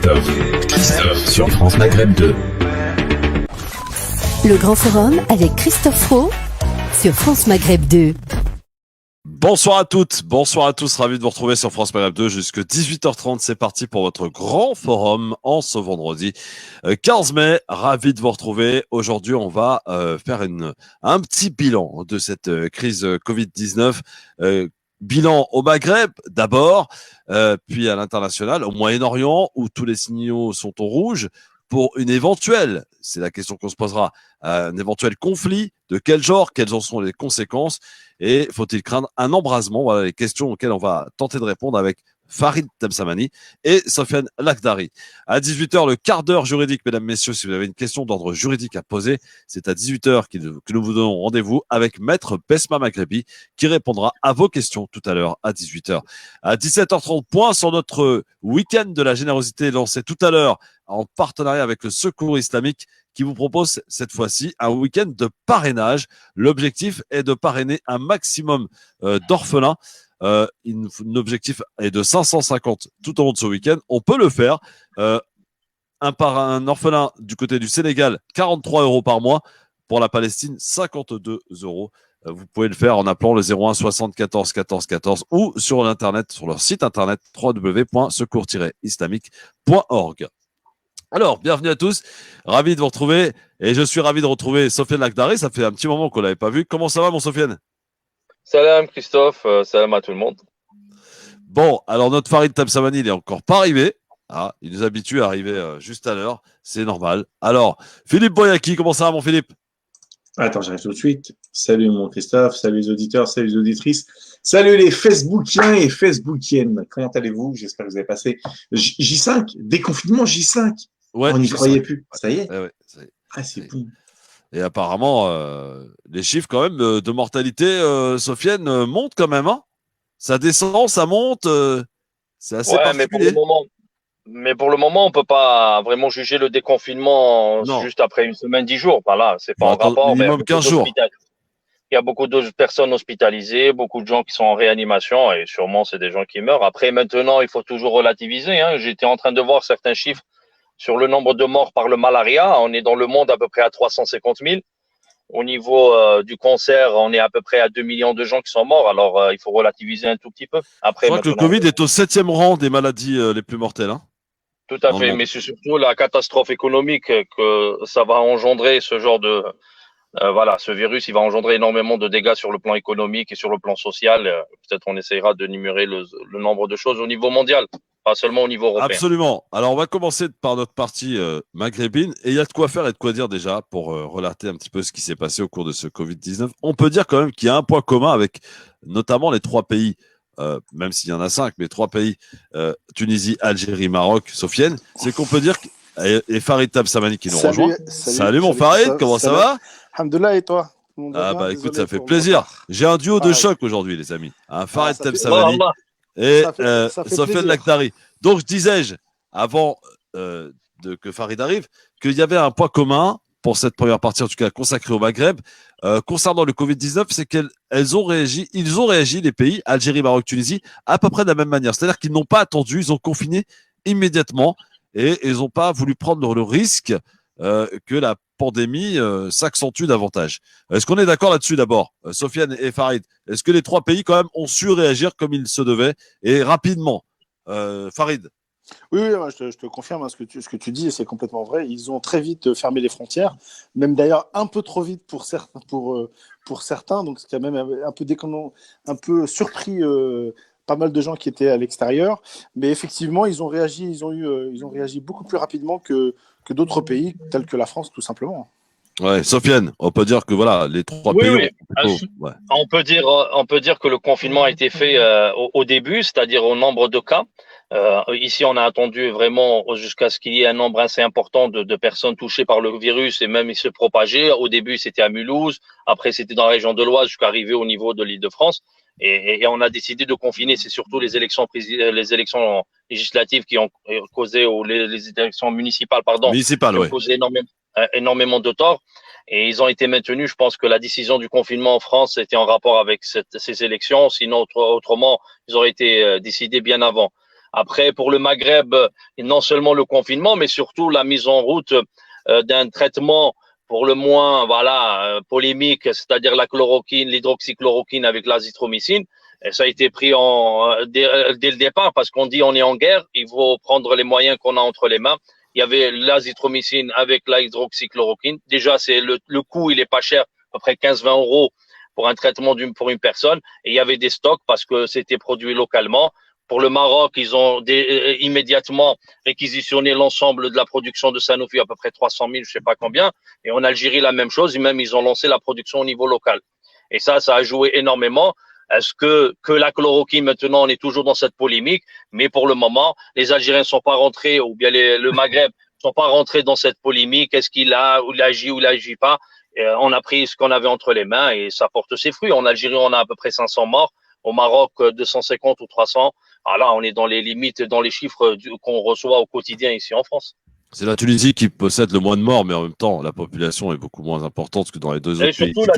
Christophe sur France Maghreb 2. Le Grand Forum avec Christophe Roux sur France Maghreb 2. Bonsoir à toutes, bonsoir à tous, ravi de vous retrouver sur France Maghreb 2 jusqu'à 18h30. C'est parti pour votre grand forum en ce vendredi 15 mai. Ravi de vous retrouver. Aujourd'hui, on va faire un petit bilan de cette crise Covid-19. Bilan au Maghreb d'abord, puis à l'international, au Moyen-Orient où tous les signaux sont au rouge pour une éventuelle, c'est la question qu'on se posera, un éventuel conflit, de quel genre, quelles en sont les conséquences et faut-il craindre un embrasement? Voilà les questions auxquelles on va tenter de répondre avec Farid Temsamani et Sofiane Lakhdari. À 18h, le quart d'heure juridique, mesdames, messieurs, si vous avez une question d'ordre juridique à poser, c'est à 18h que nous vous donnons rendez-vous avec Maître Besma Maghrebi qui répondra à vos questions tout à l'heure à 18h. À 17h30, point sur notre week-end de la générosité lancé tout à l'heure en partenariat avec le Secours islamique qui vous propose cette fois-ci un week-end de parrainage. L'objectif est de parrainer un maximum d'orphelins. L'objectif est de 550 tout au long de ce week-end. On peut le faire. Un orphelin du côté du Sénégal, 43 € par mois. Pour la Palestine, 52 €. Vous pouvez le faire en appelant le 01 74 14 14 ou sur l'internet, sur leur site internet www.secours-islamique.org. Alors, bienvenue à tous. Ravi de vous retrouver. Et je suis ravi de retrouver Sofiane Lakhdari. Ça fait un petit moment qu'on ne l'avait pas vu. Comment ça va, mon Sofiane? Salam Christophe, salam à tout le monde. Bon, alors notre Farid Temsamani, il n'est encore pas arrivé. Ah, il nous habitue à arriver juste à l'heure. C'est normal. Alors, Philippe Boyaki, comment ça va, mon Philippe? Attends, j'arrive tout de suite. Salut mon Christophe, salut les auditeurs, salut les auditrices, salut les Facebookiens et Facebookiennes. Comment allez-vous? J'espère que vous avez passé J5, déconfinement J5. Ouais, on n'y croyait plus. Ça y est? Ouais, ça y est. Ah, c'est bon. Et apparemment, les chiffres quand même de mortalité, Sofiane, montent quand même. Hein, ça descend, ça monte. C'est assez particulier. Mais pour le moment, on peut pas vraiment juger le déconfinement juste après une semaine, 10 jours. Voilà, c'est pas en rapport. Minimum 15 jours. Il y a beaucoup de personnes hospitalisées, beaucoup de gens qui sont en réanimation et sûrement c'est des gens qui meurent. Après, maintenant, il faut toujours relativiser. Hein. J'étais en train de voir certains chiffres sur le nombre de morts par le malaria. On est dans le monde à peu près à 350 000. Au niveau du cancer, on est à peu près à 2 millions de gens qui sont morts. Alors, il faut relativiser un tout petit peu. Après, je crois que le Covid est au 7e rang des maladies les plus mortelles. Hein. Tout à fait, mais c'est surtout la catastrophe économique que ça va engendrer, ce genre de... ce virus, il va engendrer énormément de dégâts sur le plan économique et sur le plan social. Peut-être on essayera de numérer le nombre de choses au niveau mondial, pas seulement au niveau européen. Absolument. Alors, on va commencer par notre partie maghrébine. Et il y a de quoi faire et de quoi dire déjà pour relater un petit peu ce qui s'est passé au cours de ce Covid-19. On peut dire quand même qu'il y a un point commun avec notamment les trois pays, même s'il y en a 5, mais 3 pays, Tunisie, Algérie, Maroc, Sofiane, c'est qu'on peut dire... Et Farid Temsamani qui nous rejoint. Salut mon Farid, comment ça va? Alhamdoulilah, et toi? Ah bah écoute, ça fait plaisir. J'ai un duo de choc aujourd'hui, les amis. Farid Temsamani et Sofiane Lakhdari. Donc, disais-je, avant que Farid arrive, qu'il y avait un point commun pour cette première partie, en tout cas consacrée au Maghreb, concernant le Covid-19, c'est ils ont réagi, les pays, Algérie, Maroc, Tunisie, à peu près de la même manière. C'est-à-dire qu'ils n'ont pas attendu, ils ont confiné immédiatement et ils n'ont pas voulu prendre le risque que la pandémie s'accentue davantage. Est-ce qu'on est d'accord là-dessus d'abord, Sofiane et Farid? Est-ce que les 3 pays quand même ont su réagir comme il se devait et rapidement? Farid? Oui, je te confirme ce que tu dis, et c'est complètement vrai. Ils ont très vite fermé les frontières, même d'ailleurs un peu trop vite pour certains. Donc c'est quand même un peu surpris pas mal de gens qui étaient à l'extérieur. Mais effectivement, ils ont réagi beaucoup plus rapidement que d'autres pays, tels que la France, tout simplement. Ouais, Sofiane, on peut dire que voilà, les 3 pays. Oui. On peut dire que le confinement a été fait au début, c'est-à-dire au nombre de cas. Ici, on a attendu vraiment jusqu'à ce qu'il y ait un nombre assez important de personnes touchées par le virus et même il se propageait. Au début, c'était à Mulhouse. Après, c'était dans la région de l'Oise jusqu'à arriver au niveau de l'Île-de-France. Et on a décidé de confiner. C'est surtout les élections législatives qui ont causé, ou les élections municipales, qui ont causé énormément de tort. Et ils ont été maintenus. Je pense que la décision du confinement en France était en rapport avec ces élections. Sinon, autrement, ils auraient été décidés bien avant. Après, pour le Maghreb, non seulement le confinement, mais surtout la mise en route d'un traitement pour le moins polémique, c'est-à-dire la chloroquine, l'hydroxychloroquine avec l'azithromycine. Et ça a été pris dès le départ parce qu'on dit on est en guerre, il faut prendre les moyens qu'on a entre les mains. Il y avait l'azithromycine avec la hydroxychloroquine. Déjà, c'est le coût, il est pas cher, à peu près 15-20 euros pour un traitement pour une personne. Et il y avait des stocks parce que c'était produit localement. Pour le Maroc, ils ont immédiatement réquisitionné l'ensemble de la production de Sanofi, à peu près 300 000, je sais pas combien. Et en Algérie, la même chose. Et même, ils ont lancé la production au niveau local. Et ça a joué énormément. Est-ce que la chloroquine, maintenant, on est toujours dans cette polémique, mais pour le moment, les Algériens ne sont pas rentrés, ou bien le Maghreb ne sont pas rentrés dans cette polémique. Est-ce qu'il agit ou il agit pas? On a pris ce qu'on avait entre les mains et ça porte ses fruits. En Algérie, on a à peu près 500 morts. Au Maroc, 250 ou 300. Alors là, on est dans les limites, dans les chiffres qu'on reçoit au quotidien ici en France. C'est la Tunisie qui possède le moins de morts, mais en même temps, la population est beaucoup moins importante que dans les deux Et autres pays. surtout,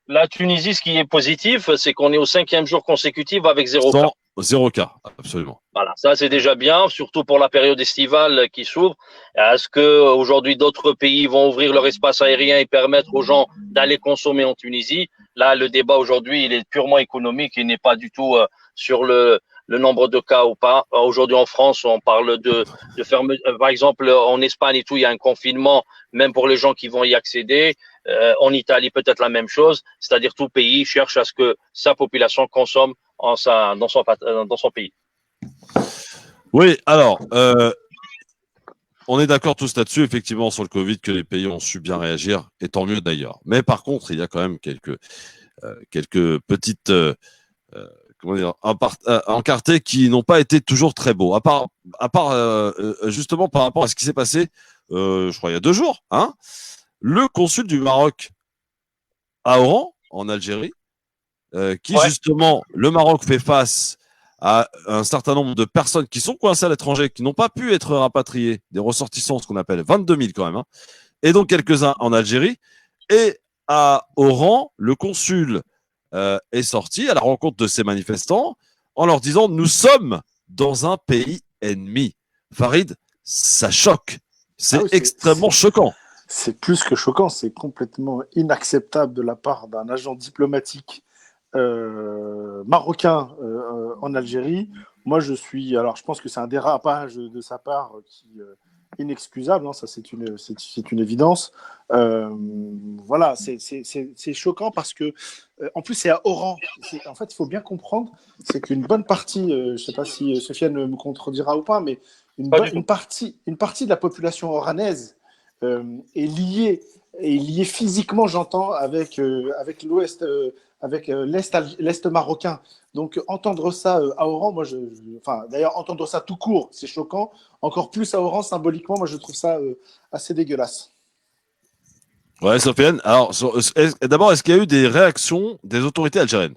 la Tunisie, ce qui est positif, c'est qu'on est au 5e jour consécutif avec 0 cas. 0 cas, absolument. Voilà, ça c'est déjà bien, surtout pour la période estivale qui s'ouvre. Est-ce que aujourd'hui d'autres pays vont ouvrir leur espace aérien et permettre aux gens d'aller consommer en Tunisie? Là, le débat aujourd'hui, il est purement économique, il n'est pas du tout sur le nombre de cas ou pas. Aujourd'hui en France, on parle de fermer. Par exemple, en Espagne et tout, il y a un confinement, même pour les gens qui vont y accéder. En Italie, peut-être la même chose. C'est-à-dire tout pays cherche à ce que sa population consomme dans son pays. Oui, alors, on est d'accord tous là-dessus, effectivement, sur le Covid, que les pays ont su bien réagir, et tant mieux d'ailleurs. Mais par contre, il y a quand même quelques petites encartés qui n'ont pas été toujours très beaux. À part justement par rapport à ce qui s'est passé, je crois, il y a 2 jours, hein, le consul du Maroc à Oran, en Algérie, justement, le Maroc fait face à un certain nombre de personnes qui sont coincées à l'étranger, qui n'ont pas pu être rapatriées, des ressortissants, ce qu'on appelle 22 000 quand même, hein, et donc quelques-uns en Algérie. Et à Oran, le consul est sorti à la rencontre de ces manifestants en leur disant « Nous sommes dans un pays ennemi ». Farid, ça choque. C'est extrêmement choquant. C'est plus que choquant, c'est complètement inacceptable de la part d'un agent diplomatique marocain en Algérie. Moi, je pense que c'est un dérapage de sa part qui inexcusable, hein, ça c'est une évidence. Voilà, c'est choquant parce que, en plus, c'est à Oran. En fait, il faut bien comprendre, c'est qu'une bonne partie, je ne sais pas si Sofiane me contredira ou pas, mais une partie de la population oranaise est liée physiquement, j'entends, avec l'Ouest, avec l'Est marocain. Donc, entendre ça à Oran, d'ailleurs, entendre ça tout court, c'est choquant. Encore plus à Oran, symboliquement, moi, je trouve ça assez dégueulasse. Ouais, Sofiane. Alors, d'abord, est-ce qu'il y a eu des réactions des autorités algériennes?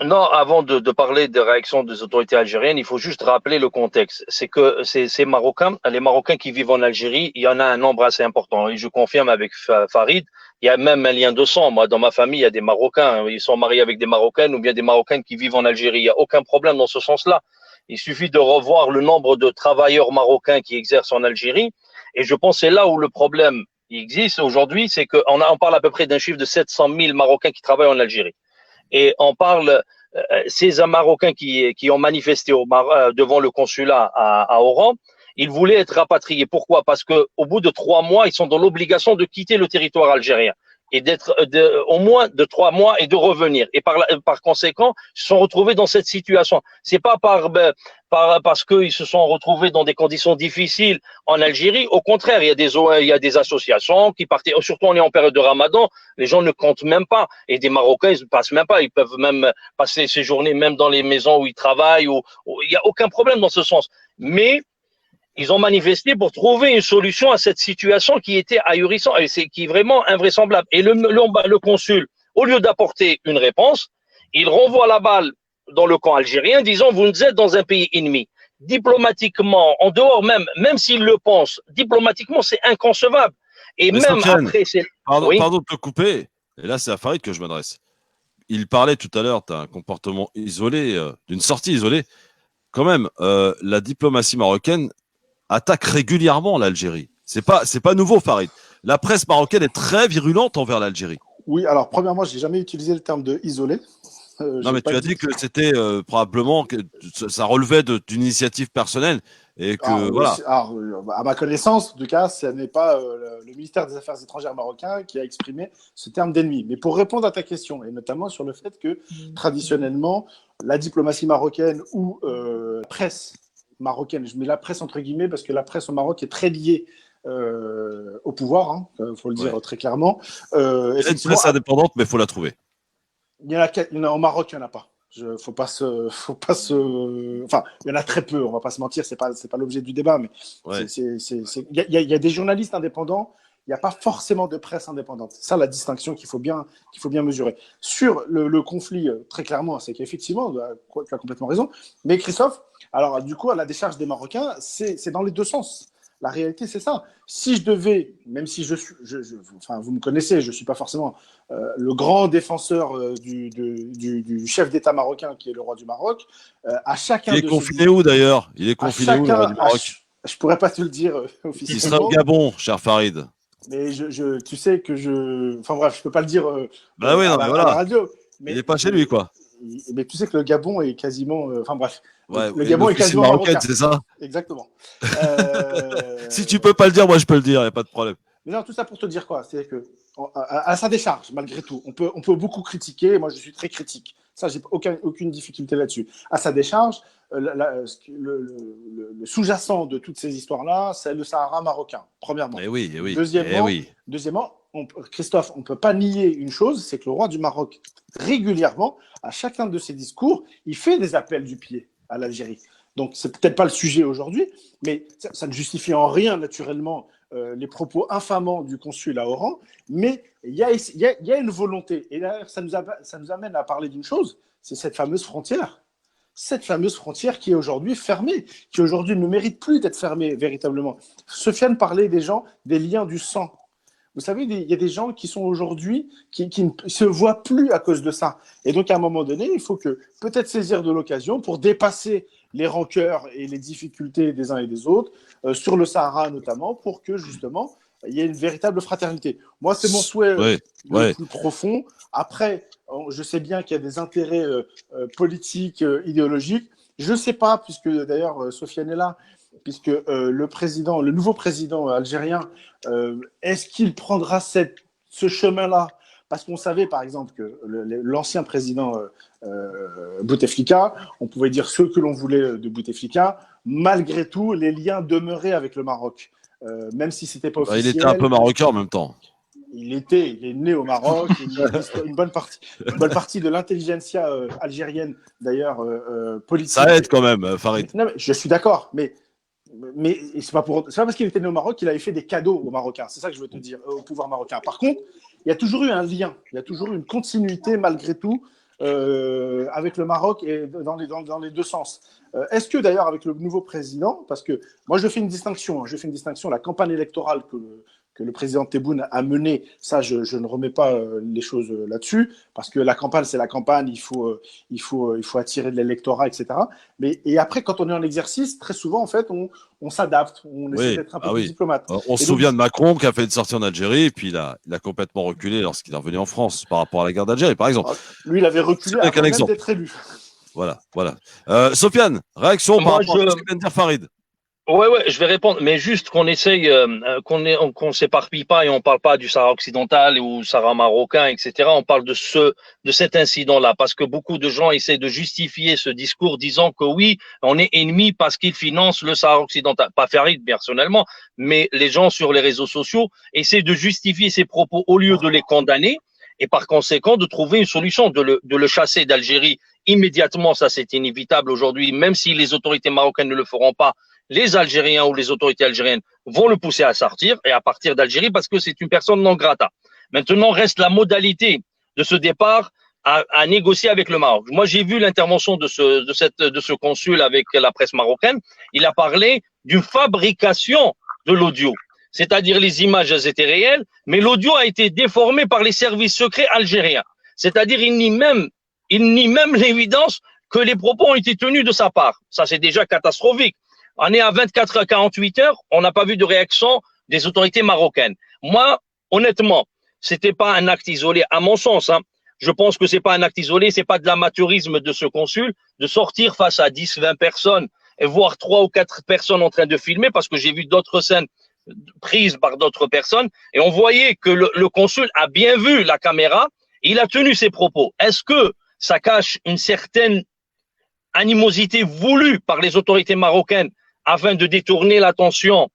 Non, avant de parler des réactions des autorités algériennes, il faut juste rappeler le contexte. C'est que ces Marocains, les Marocains qui vivent en Algérie, il y en a un nombre assez important. Et je confirme avec Farid, il y a même un lien de sang. Moi, dans ma famille, il y a des Marocains. Ils sont mariés avec des Marocaines ou bien des Marocaines qui vivent en Algérie. Il n'y a aucun problème dans ce sens-là. Il suffit de revoir le nombre de travailleurs marocains qui exercent en Algérie. Et je pense que c'est là où le problème existe aujourd'hui, c'est qu'on parle à peu près d'un chiffre de 700 000 Marocains qui travaillent en Algérie. Et on parle, ces Marocains qui ont manifesté devant le consulat à Oran, ils voulaient être rapatriés. Pourquoi? Parce que au bout de 3 mois, ils sont dans l'obligation de quitter le territoire algérien et d'être au moins de 3 mois et de revenir. Et par conséquent, ils se sont retrouvés dans cette situation. C'est pas parce qu'ils se sont retrouvés dans des conditions difficiles en Algérie. Au contraire, il y a des associations qui partaient. Surtout, on est en période de Ramadan. Les gens ne comptent même pas. Et des Marocains, ils ne passent même pas. Ils peuvent même passer ces journées même dans les maisons où ils travaillent. Il n'y a aucun problème dans ce sens. Mais ils ont manifesté pour trouver une solution à cette situation qui était ahurissante et qui est vraiment invraisemblable. Et le consul, au lieu d'apporter une réponse, il renvoie la balle dans le camp algérien, disant vous êtes dans un pays ennemi. Diplomatiquement, en dehors même s'il le pense, diplomatiquement, c'est inconcevable. Et mais même Sofiane, après, c'est... Pardon de te couper, et là c'est à Farid que je m'adresse. Il parlait tout à l'heure d'un comportement isolé, d'une sortie isolée. quand même, la diplomatie marocaine attaque régulièrement l'Algérie. C'est pas nouveau, Farid. La presse marocaine est très virulente envers l'Algérie. Oui, alors premièrement, j'ai jamais utilisé le terme de isolé. Non, mais tu as dit que c'était probablement que ça relevait d'une initiative personnelle et que voilà. À ma connaissance, en tout cas, ce n'est pas le ministère des Affaires étrangères marocain qui a exprimé ce terme d'ennemi. Mais pour répondre à ta question, et notamment sur le fait que traditionnellement, la diplomatie marocaine ou la presse marocaine, je mets la presse entre guillemets parce que la presse au Maroc est très liée au pouvoir, faut le dire très clairement. C'est une presse indépendante, mais il faut la trouver. Il y en a au Maroc, il n'y en a pas. Faut pas se. Enfin, il y en a très peu. On va pas se mentir. C'est pas l'objet du débat, mais il y a des journalistes indépendants. Il n'y a pas forcément de presse indépendante. C'est ça la distinction qu'il faut bien mesurer. Sur le conflit, très clairement, c'est qu'effectivement, tu as complètement raison. Mais Christophe, alors du coup, à la décharge des Marocains, c'est dans les deux sens. La réalité, c'est ça. Si je devais, même si enfin, vous me connaissez, je ne suis pas forcément le grand défenseur du chef d'État marocain qui est le roi du Maroc, à chacun. Il est confiné où d'ailleurs? Il est confiné où, le roi du Maroc? Je ne pourrais pas te le dire officiellement. Il sera au Gabon, cher Farid. Mais tu sais que enfin bref, je ne peux pas le dire à la radio. Mais, il n'est pas chez lui, quoi. Mais tu sais que le Gabon est quasiment. Enfin bref. Ouais, le Gabon est quasiment marocain, c'est ça? Exactement. Si tu peux pas le dire, moi je peux le dire, il n'y a pas de problème. Mais non, tout ça pour te dire quoi? C'est que à sa décharge, malgré tout, on peut beaucoup critiquer. Moi, je suis très critique. Ça, j'ai aucune difficulté là-dessus. À sa décharge, le sous-jacent de toutes ces histoires-là, c'est le Sahara marocain, premièrement. Oui. Deuxièmement, Christophe, on ne peut pas nier une chose, c'est que le roi du Maroc, régulièrement, à chacun de ses discours, il fait des appels du pied à l'Algérie. Donc, c'est peut-être pas le sujet aujourd'hui, mais ça ne justifie en rien, naturellement, les propos infamants du consul à Oran, mais il y a une volonté. Et d'ailleurs, ça nous amène à parler d'une chose, c'est cette fameuse frontière. Cette fameuse frontière qui est aujourd'hui fermée, qui aujourd'hui ne mérite plus d'être fermée véritablement. Sofiane parlait des liens du sang. Vous savez, il y a des gens qui sont aujourd'hui, qui ne se voient plus à cause de ça. Et donc, à un moment donné, il faut peut-être saisir de l'occasion pour dépasser les rancœurs et les difficultés des uns et des autres, sur le Sahara notamment, pour que justement, il y ait une véritable fraternité. Moi, c'est mon souhait le plus profond. Après, je sais bien qu'il y a des intérêts politiques, idéologiques. Je ne sais pas, puisque d'ailleurs, Sofiane est là, puisque le nouveau président algérien, est-ce qu'il prendra ce chemin-là? Parce qu'on savait, par exemple, que l'ancien président Bouteflika, on pouvait dire ce que l'on voulait de Bouteflika, malgré tout, les liens demeuraient avec le Maroc, même si ce n'était pas officiel. Il était un peu marocain en même temps. Il est né au Maroc, une bonne partie de l'intelligentsia algérienne, d'ailleurs, politique. Ça aide quand même, Farid. Non, mais je suis d'accord, mais c'est pas parce qu'il était né au Maroc qu'il avait fait des cadeaux aux Marocains. C'est ça que je veux te dire, au pouvoir marocain. Par contre, il y a toujours eu un lien, il y a toujours eu une continuité malgré tout avec le Maroc et dans les deux sens. Est-ce que d'ailleurs avec le nouveau président, parce que moi je fais une distinction, la campagne électorale que le président Tebboune a menée, ça je ne remets pas les choses là-dessus, parce que la campagne c'est la campagne, il faut attirer de l'électorat, etc. Et après quand on est en exercice, très souvent en fait on s'adapte, on essaie d'être un peu plus diplomate. On se souvient de Macron qui a fait une sortie en Algérie et puis il a complètement reculé lorsqu'il est revenu en France par rapport à la guerre d'Algérie par exemple. Lui il avait reculé avant même d'être élu. Voilà. Sofiane, réaction par rapport à ce que vient de dire Farid. Ouais, je vais répondre, mais juste qu'on essaye, qu'on s'éparpille pas et on parle pas du Sahara occidental ou Sahara marocain, etc. On parle de cet incident-là, parce que beaucoup de gens essaient de justifier ce discours disant que oui, on est ennemi parce qu'il finance le Sahara occidental. Pas Farid personnellement, mais les gens sur les réseaux sociaux essaient de justifier ces propos au lieu de les condamner et par conséquent de trouver une solution, de le chasser d'Algérie immédiatement. Ça, c'est inévitable aujourd'hui, même si les autorités marocaines ne le feront pas. Les Algériens ou les autorités algériennes vont le pousser à sortir et à partir d'Algérie parce que c'est une personne non grata. Maintenant, reste la modalité de ce départ à négocier avec le Maroc. Moi, j'ai vu l'intervention de ce consul avec la presse marocaine. Il a parlé d'une fabrication de l'audio. C'est-à-dire les images étaient réelles, mais l'audio a été déformé par les services secrets algériens. C'est-à-dire il nie même l'évidence que les propos ont été tenus de sa part. Ça, c'est déjà catastrophique. On est à 24 à 48 heures, on n'a pas vu de réaction des autorités marocaines. Moi, honnêtement, c'était pas un acte isolé, à mon sens. Hein. Je pense que c'est pas un acte isolé, c'est pas de l'amateurisme de ce consul de sortir face à 10, 20 personnes et voir 3 ou 4 personnes en train de filmer, parce que j'ai vu d'autres scènes prises par d'autres personnes et on voyait que le consul a bien vu la caméra et il a tenu ses propos. Est-ce que ça cache une certaine animosité voulue par les autorités marocaines afin de détourner l'attention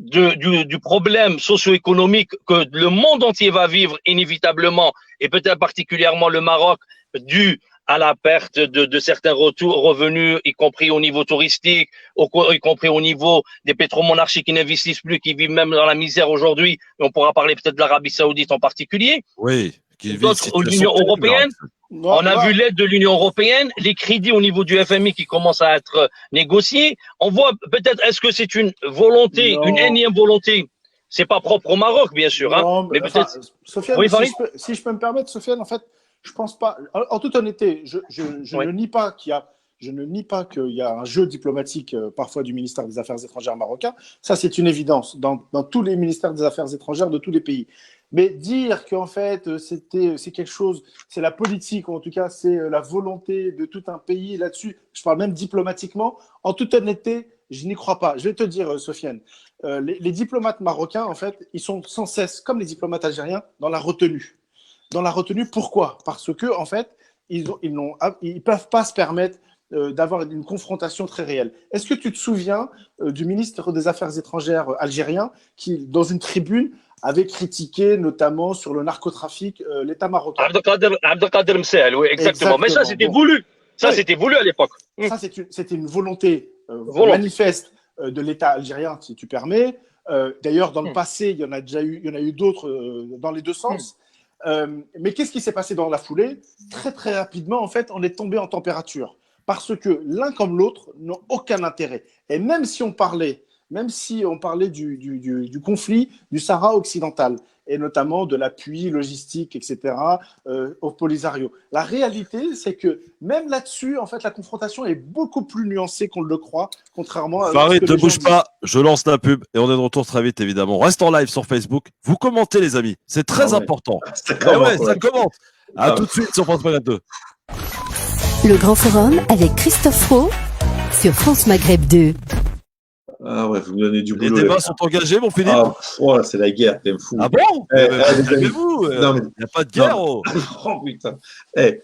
du problème socio-économique que le monde entier va vivre inévitablement, et peut-être particulièrement le Maroc, dû à la perte de certains revenus, y compris au niveau touristique, y compris au niveau des pétromonarchies qui n'investissent plus, qui vivent même dans la misère aujourd'hui. On pourra parler peut-être de l'Arabie Saoudite en particulier. Oui. D'autres, l'Union européenne. On a vu l'aide de l'Union européenne, les crédits au niveau du FMI qui commencent à être négociés. On voit peut-être, est-ce que c'est une volonté, une énième volonté? C'est pas propre au Maroc, bien sûr, non, hein, mais peut-être. Sofiane, Oui, si je peux me permettre, Sofiane, en fait, je pense pas. En toute honnêteté, je ne nie pas qu'il y a. Je ne nie pas qu'il y a un jeu diplomatique parfois du ministère des Affaires étrangères marocain. Ça, c'est une évidence dans tous les ministères des Affaires étrangères de tous les pays. Mais dire qu'en fait, c'est quelque chose, c'est la politique, ou en tout cas, c'est la volonté de tout un pays là-dessus, je parle même diplomatiquement, en toute honnêteté, je n'y crois pas. Je vais te dire, Sofiane, les diplomates marocains, en fait, ils sont sans cesse, comme les diplomates algériens, dans la retenue. Dans la retenue, pourquoi? Parce que, en fait, ils peuvent pas se permettre d'avoir une confrontation très réelle. Est-ce que tu te souviens du ministre des Affaires étrangères algérien qui, dans une tribune, avait critiqué notamment sur le narcotrafic l'État marocain? Abdelkader Msel, oui, exactement. Mais ça, c'était voulu. Ça, c'était voulu à l'époque. Ça, c'était une volonté manifeste de l'État algérien, si tu permets. D'ailleurs, dans le passé, il y en a eu d'autres dans les deux sens. Mais qu'est-ce qui s'est passé dans la foulée? Très, très rapidement, en fait, on est tombé en température. Parce que l'un comme l'autre n'ont aucun intérêt. Et même si on parlait du conflit du Sahara occidental, et notamment de l'appui logistique, etc., au Polisario, la réalité, c'est que même là-dessus, en fait, la confrontation est beaucoup plus nuancée qu'on le croit, contrairement à... Farid, ne bouge pas, je lance la pub et on est de retour très vite, évidemment. On reste en live sur Facebook. Vous commentez, les amis, c'est très important. Ça commente. À tout de suite sur France Maghreb 2. Le Grand Forum avec Christophe Roux sur France Maghreb 2. Ah ouais, vous me donnez du boulot. Les débats sont engagés, mon Philippe. Oh, c'est la guerre, t'es fou. Ah bon? Calmez-vous. Il n'y a pas de guerre. Oh putain.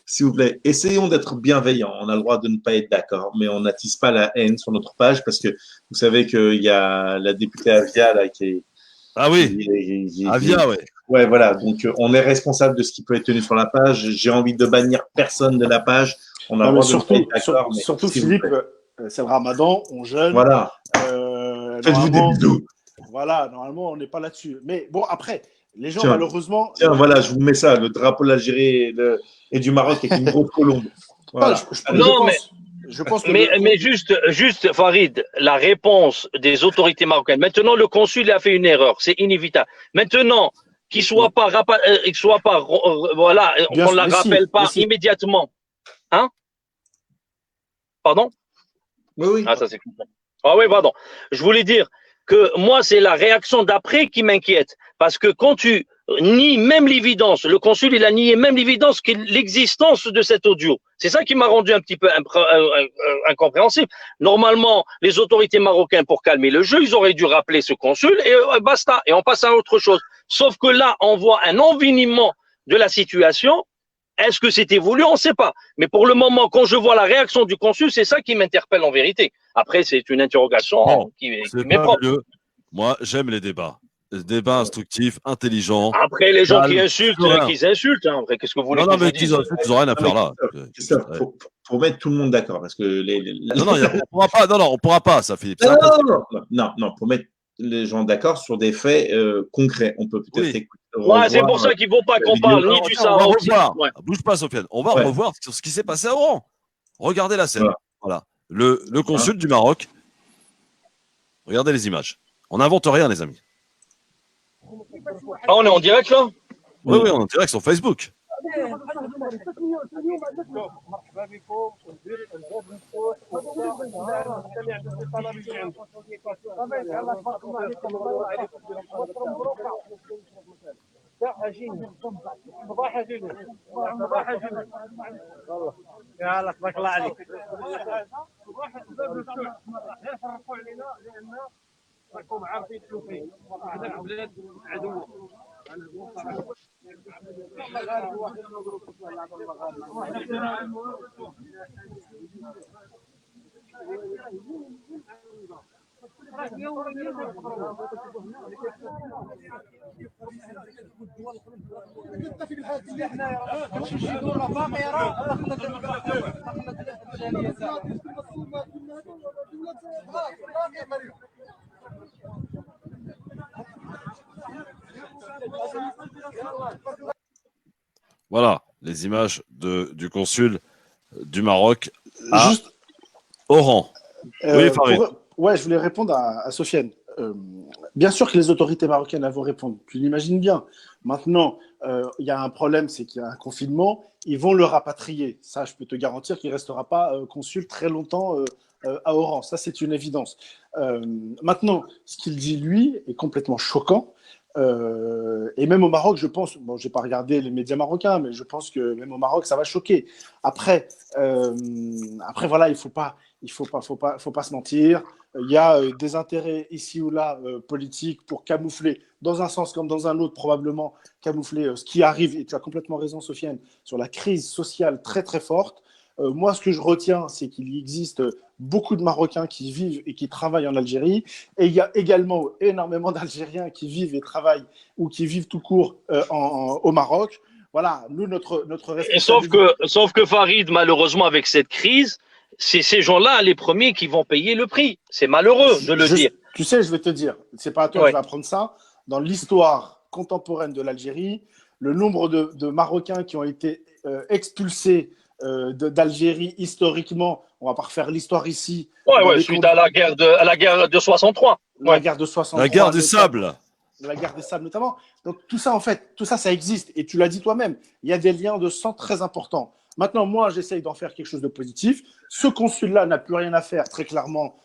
S'il vous plaît, essayons d'être bienveillants. On a le droit de ne pas être d'accord, mais on n'attise pas la haine sur notre page parce que vous savez qu'il y a la députée Avia là qui est. Ah oui. Avia, ouais. Ouais, voilà. Donc, on est responsable de ce qui peut être tenu sur la page. J'ai envie de bannir personne de la page. On a le droit de ne pas être d'accord. Surtout, Philippe, c'est le Ramadan, on jeûne. Voilà. Faites-vous des bisous. Voilà, normalement, on n'est pas là-dessus. Mais bon, après, les gens, malheureusement. Tiens, voilà, je vous mets ça, le drapeau de l'Algérie et du Maroc avec une grosse colombe. Voilà. Mais juste, Farid, la réponse des autorités marocaines. Maintenant, le consul a fait une erreur, c'est inévitable. Maintenant, qu'il soit pas, voilà, on ne la rappelle pas immédiatement. Hein? Pardon? Oui. Ah, ça c'est cool. Ah oui, pardon. Je voulais dire que moi, c'est la réaction d'après qui m'inquiète. Parce que quand tu nies même l'évidence, le consul, il a nié même l'évidence que l'existence de cet audio. C'est ça qui m'a rendu un petit peu incompréhensible. Normalement, les autorités marocaines, pour calmer le jeu, ils auraient dû rappeler ce consul et basta. Et on passe à autre chose. Sauf que là, on voit un envenimement de la situation. Est-ce que c'était voulu? On ne sait pas. Mais pour le moment, quand je vois la réaction du consul, c'est ça qui m'interpelle en vérité. Après, c'est une interrogation qui m'est propre. Moi, j'aime les débats. Des débats instructifs, intelligents. Après, les gens qui insultent, qu'ils insultent. Hein. Après, qu'est-ce que vous voulez mais qu'ils insultent, ils n'ont rien à faire là. Pour mettre tout le monde d'accord. Parce que on pourra pas, ça, Philippe. Non, pour mettre les gens d'accord sur des faits concrets. On peut peut-être écouter. Ouais, c'est pour ça qu'il ne faut pas qu'on parle ni du Sahara. Bouge pas, Sofiane. On va revoir sur ce qui s'est passé à Oran. Regardez la scène. Voilà. Le consul du Maroc. Regardez les images. On n'invente rien, les amis. Ah, on est en direct là? Oui, on est en direct sur Facebook. Voilà les images du consul du Maroc à Juste, Oran. Oui, Farid. ouais, je voulais répondre à Sofiane. Bien sûr que les autorités marocaines elles vont répondre. Tu l'imagines bien. Maintenant, il y a un problème, c'est qu'il y a un confinement. Ils vont le rapatrier. Ça, je peux te garantir qu'il ne restera pas consul très longtemps à Oran. Ça, c'est une évidence. Maintenant, ce qu'il dit, lui, est complètement choquant. Et même au Maroc, je pense, bon, je n'ai pas regardé les médias marocains, mais je pense que même au Maroc, ça va choquer. Après voilà, il faut pas se mentir. Il y a des intérêts ici ou là politiques pour camoufler, dans un sens comme dans un autre, probablement camoufler ce qui arrive. Et tu as complètement raison, Sofiane, sur la crise sociale très très forte. Moi, ce que je retiens, c'est qu'il existe beaucoup de Marocains qui vivent et qui travaillent en Algérie. Et il y a également énormément d'Algériens qui vivent et travaillent ou qui vivent tout court au Maroc. Voilà, nous, notre responsabilité… Sauf que Farid, malheureusement, avec cette crise, c'est ces gens-là les premiers qui vont payer le prix. C'est malheureux de le dire. Tu sais, je vais te dire, c'est pas à toi que je vais apprendre ça. Dans l'histoire contemporaine de l'Algérie, le nombre de Marocains qui ont été expulsés d'Algérie historiquement, on va pas refaire l'histoire ici. Suite à la guerre de 63. La guerre de 63. La guerre des sables. La guerre des sables notamment. Donc tout ça, en fait, ça existe. Et tu l'as dit toi-même, il y a des liens de sang très importants. Maintenant, moi, j'essaye d'en faire quelque chose de positif. Ce consul-là n'a plus rien à faire, très clairement,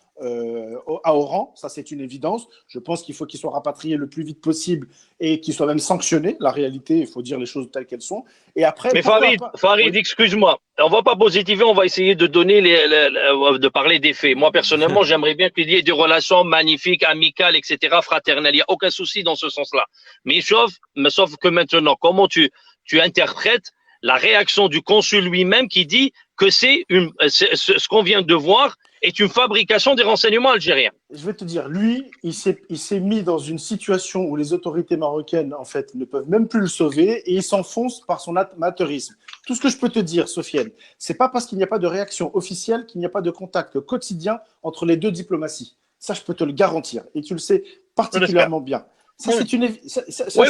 à Oran. Ça, c'est une évidence. Je pense qu'il faut qu'il soit rapatrié le plus vite possible et qu'il soit même sanctionné. La réalité, il faut dire les choses telles qu'elles sont. Et après, mais Farid, oui. Excuse-moi. On va pas positiver, on va essayer de donner de parler des faits. Moi, personnellement, j'aimerais bien qu'il y ait des relations magnifiques, amicales, etc., fraternelles. Il n'y a aucun souci dans ce sens-là. Mais sauf que maintenant, comment tu interprètes la réaction du consul lui-même qui dit que ce qu'on vient de voir est une fabrication des renseignements algériens. Je vais te dire, lui, il s'est mis dans une situation où les autorités marocaines, en fait, ne peuvent même plus le sauver et il s'enfonce par son amateurisme. Tout ce que je peux te dire, Sofiane, c'est pas parce qu'il n'y a pas de réaction officielle qu'il n'y a pas de contact quotidien entre les deux diplomaties. Ça, je peux te le garantir et tu le sais particulièrement bien. Ça, c'est une. Oui,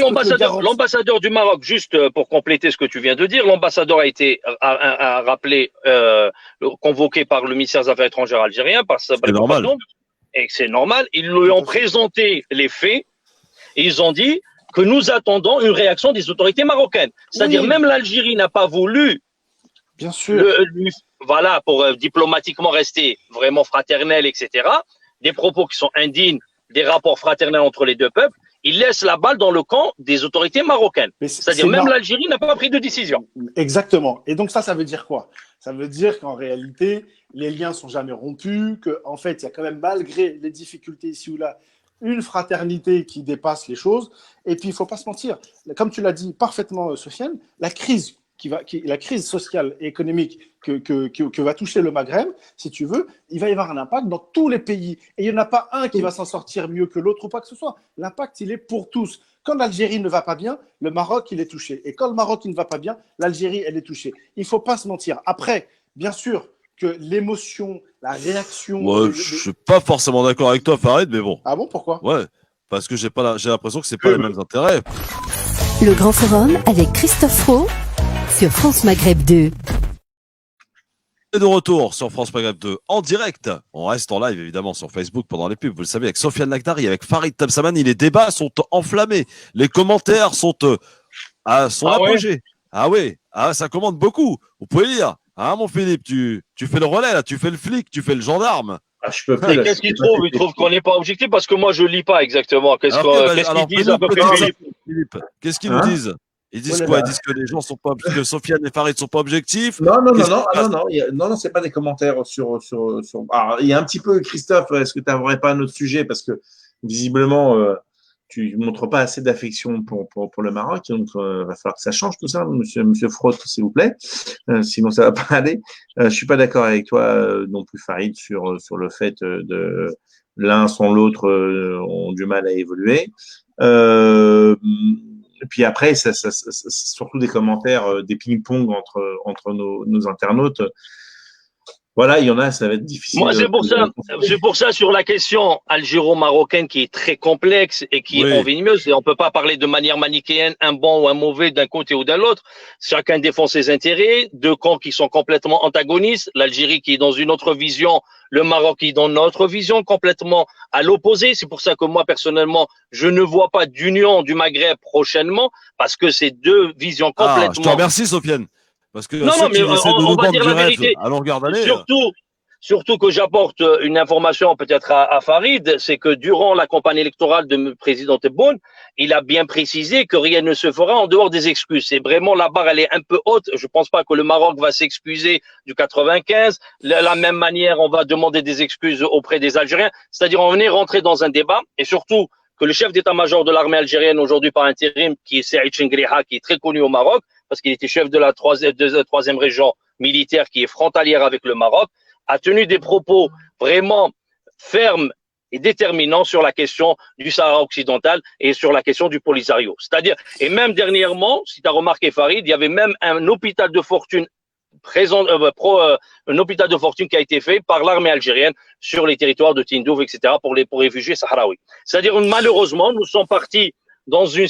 l'ambassadeur du Maroc, juste pour compléter ce que tu viens de dire, l'ambassadeur a été rappelé, convoqué par le ministère des Affaires étrangères algérien, par Sabri Bourgoum, et que c'est normal. Ils lui ont présenté les faits et ils ont dit que nous attendons une réaction des autorités marocaines. C'est-à-dire, même l'Algérie n'a pas voulu, bien sûr, voilà, pour diplomatiquement rester vraiment fraternel, etc. Des propos qui sont indignes, des rapports fraternels entre les deux peuples. Il laisse la balle dans le camp des autorités marocaines. C'est-à-dire même l'Algérie n'a pas pris de décision. Exactement. Et donc ça veut dire quoi? Ça veut dire qu'en réalité, les liens sont jamais rompus, qu'en fait, il y a quand même, malgré les difficultés ici ou là, une fraternité qui dépasse les choses. Et puis, il ne faut pas se mentir. Comme tu l'as dit parfaitement, Sofiane, la crise sociale et économique que va toucher le Maghreb, si tu veux, il va y avoir un impact dans tous les pays. Et il n'y en a pas un qui va s'en sortir mieux que l'autre ou pas que ce soit. L'impact, il est pour tous. Quand l'Algérie ne va pas bien, le Maroc, il est touché. Et quand le Maroc, il ne va pas bien, l'Algérie, elle est touchée. Il ne faut pas se mentir. Après, bien sûr que l'émotion, la réaction… Ouais, je ne suis pas forcément d'accord avec toi, Farid, mais bon. Ah bon, pourquoi? Ouais, parce que j'ai l'impression que ce n'est pas les mêmes intérêts. Le Grand Forum avec Christophe Roux sur France Maghreb 2. Et de retour sur France Maghreb 2 en direct. On reste en live évidemment sur Facebook pendant les pubs. Vous le savez, avec Sofiane Lakhdari, avec Farid Tabsamani, les débats sont enflammés. Les commentaires sont à son apogée. Ah oui, ah, ça commande beaucoup. Vous pouvez lire. Hein, mon Philippe, tu fais le relais, là, tu fais le flic, tu fais le gendarme. Ah, je peux plus, Et là. qu'est-ce qu'ils trouvent? Ils trouvent qu'on n'est pas objectif parce que moi, je lis pas exactement. Alors, ben, Qu'est-ce qu'ils disent fais-nous à une peu près, petite Philippe? Philippe. Qu'est-ce qu'ils nous Hein? disent? Ils disent Oh là quoi? là. Ils disent que les gens sont pas, que Sofiane et Farid sont pas objectifs. Non, non, non, Qu'est-ce qui non, se ah, passe? non, non, non, non, c'est pas des commentaires sur. Alors, il y a un petit peu, Christophe, est-ce que tu n'aurais pas un autre sujet? Parce que visiblement, tu ne montres pas assez d'affection pour le Maroc, donc il va falloir que ça change tout ça, monsieur Frotte, s'il vous plaît. Sinon, ça va pas aller. Je suis pas d'accord avec toi non plus, Farid, sur le fait de l'un sans l'autre ont du mal à évoluer. Et puis après, c'est surtout des commentaires, des ping-pong entre nos internautes. Voilà, il y en a, ça va être difficile. Moi, c'est pour ça sur la question algéro-marocaine qui est très complexe et qui est envenimeuse. Et on peut pas parler de manière manichéenne, un bon ou un mauvais d'un côté ou de l'autre. Chacun défend ses intérêts, deux camps qui sont complètement antagonistes. L'Algérie qui est dans une autre vision, le Maroc qui est dans une autre vision, complètement à l'opposé. C'est pour ça que moi, personnellement, je ne vois pas d'union du Maghreb prochainement parce que c'est deux visions complètement. Ah, je te remercie, Sofiane. Parce que Non, ceux non, mais qui essaient de on nous va vendre dire du la rêve vérité. à longueur d'année. Surtout que j'apporte une information peut-être à Farid, c'est que durant la campagne électorale de M. président Tebboune, il a bien précisé que rien ne se fera en dehors des excuses. C'est vraiment la barre, elle est un peu haute. Je pense pas que le Maroc va s'excuser du 95. De la même manière, on va demander des excuses auprès des Algériens. C'est-à-dire, on est rentré dans un débat et surtout que le chef d'état-major de l'armée algérienne aujourd'hui par intérim, qui est Saïd Chengriha, qui est très connu au Maroc, parce qu'il était chef de la troisième région militaire qui est frontalière avec le Maroc, a tenu des propos vraiment fermes et déterminants sur la question du Sahara occidental et sur la question du Polisario. C'est-à-dire, et même dernièrement, si tu as remarqué Farid, il y avait même un hôpital de fortune un hôpital de fortune qui a été fait par l'armée algérienne sur les territoires de Tindouf, etc., pour les réfugiés sahraouis. C'est-à-dire, malheureusement, nous sommes partis dans une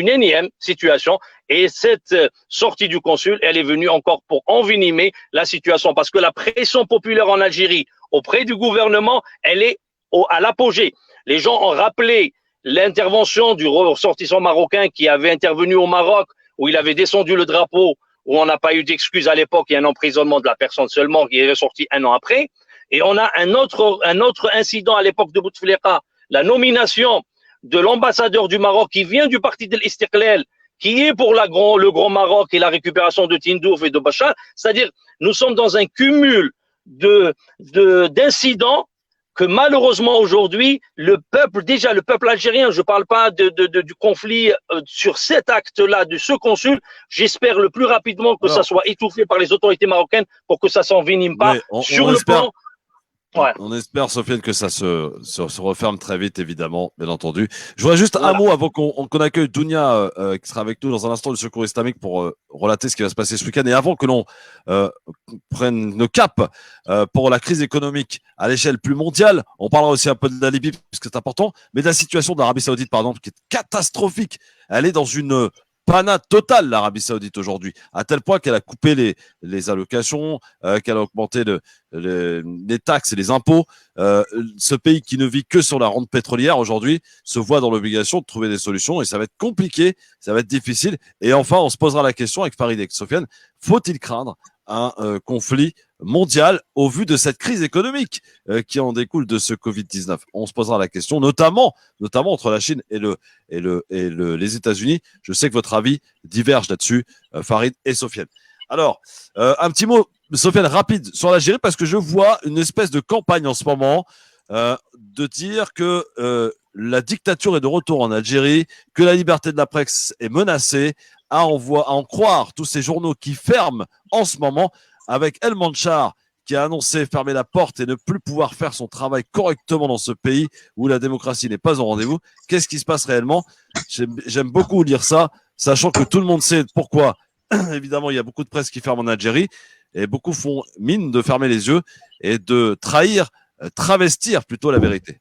énième situation, et cette sortie du consul, elle est venue encore pour envenimer la situation, parce que la pression populaire en Algérie auprès du gouvernement, elle est à l'apogée. Les gens ont rappelé l'intervention du ressortissant marocain qui avait intervenu au Maroc, où il avait descendu le drapeau, où on n'a pas eu d'excuses à l'époque, il y a un emprisonnement de la personne seulement qui est ressorti un an après. Et on a un autre incident à l'époque de Bouteflika, la nomination de l'ambassadeur du Maroc qui vient du parti de l'Istiqlal, qui est pour le Grand Maroc et la récupération de Tindouf et de Bachar. C'est-à-dire, nous sommes dans un cumul d'incidents que malheureusement aujourd'hui, le peuple algérien, je ne parle pas du conflit sur cet acte-là, de ce consul, j'espère le plus rapidement que ça soit étouffé par les autorités marocaines pour que ça s'envenime pas sur le plan. Ouais. On espère, Sofiane, que ça se referme très vite, évidemment, bien entendu. Je voudrais juste un mot avant qu'on accueille Dounia, qui sera avec nous dans un instant du Secours islamique pour relater ce qui va se passer ce week-end. Et avant que l'on prenne nos caps pour la crise économique à l'échelle plus mondiale, on parlera aussi un peu de la Libye, parce que c'est important, mais de la situation de l'Arabie Saoudite, par exemple, qui est catastrophique. Elle est dans une panade totale, l'Arabie Saoudite aujourd'hui, à tel point qu'elle a coupé les allocations, qu'elle a augmenté les taxes et les impôts. Ce pays qui ne vit que sur la rente pétrolière aujourd'hui se voit dans l'obligation de trouver des solutions, et ça va être compliqué, ça va être difficile. Et enfin, on se posera la question avec Farid et Sofiane, faut-il craindre un conflit mondial au vu de cette crise économique qui en découle de ce Covid-19? On se posera la question, notamment entre la Chine et les États-Unis. Je sais que votre avis diverge là-dessus, Farid et Sofiane. Alors, un petit mot, Sofiane, rapide sur l'Algérie, parce que je vois une espèce de campagne en ce moment de dire que la dictature est de retour en Algérie, que la liberté de la presse est menacée, à en croire tous ces journaux qui ferment en ce moment, avec El Manchar qui a annoncé fermer la porte et ne plus pouvoir faire son travail correctement dans ce pays où la démocratie n'est pas au rendez-vous. Qu'est-ce qui se passe réellement? J'aime beaucoup lire ça, sachant que tout le monde sait pourquoi. Évidemment, il y a beaucoup de presse qui ferme en Algérie, et beaucoup font mine de fermer les yeux et de travestir plutôt la vérité.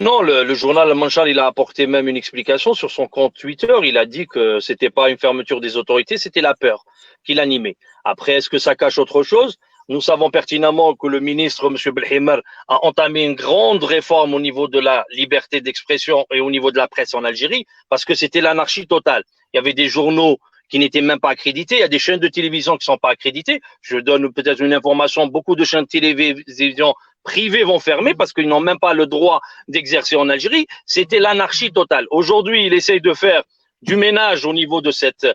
Non, le journal Manchar, il a apporté même une explication sur son compte Twitter. Il a dit que c'était pas une fermeture des autorités, c'était la peur qui l'animait. Après, est-ce que ça cache autre chose? Nous savons pertinemment que le ministre, M. Belhimer, a entamé une grande réforme au niveau de la liberté d'expression et au niveau de la presse en Algérie, parce que c'était l'anarchie totale. Il y avait des journaux qui n'étaient même pas accréditées. Il y a des chaînes de télévision qui sont pas accréditées. Je donne peut-être une information. Beaucoup de chaînes de télévision privées vont fermer parce qu'ils n'ont même pas le droit d'exercer en Algérie. C'était l'anarchie totale. Aujourd'hui, il essaye de faire du ménage au niveau de cette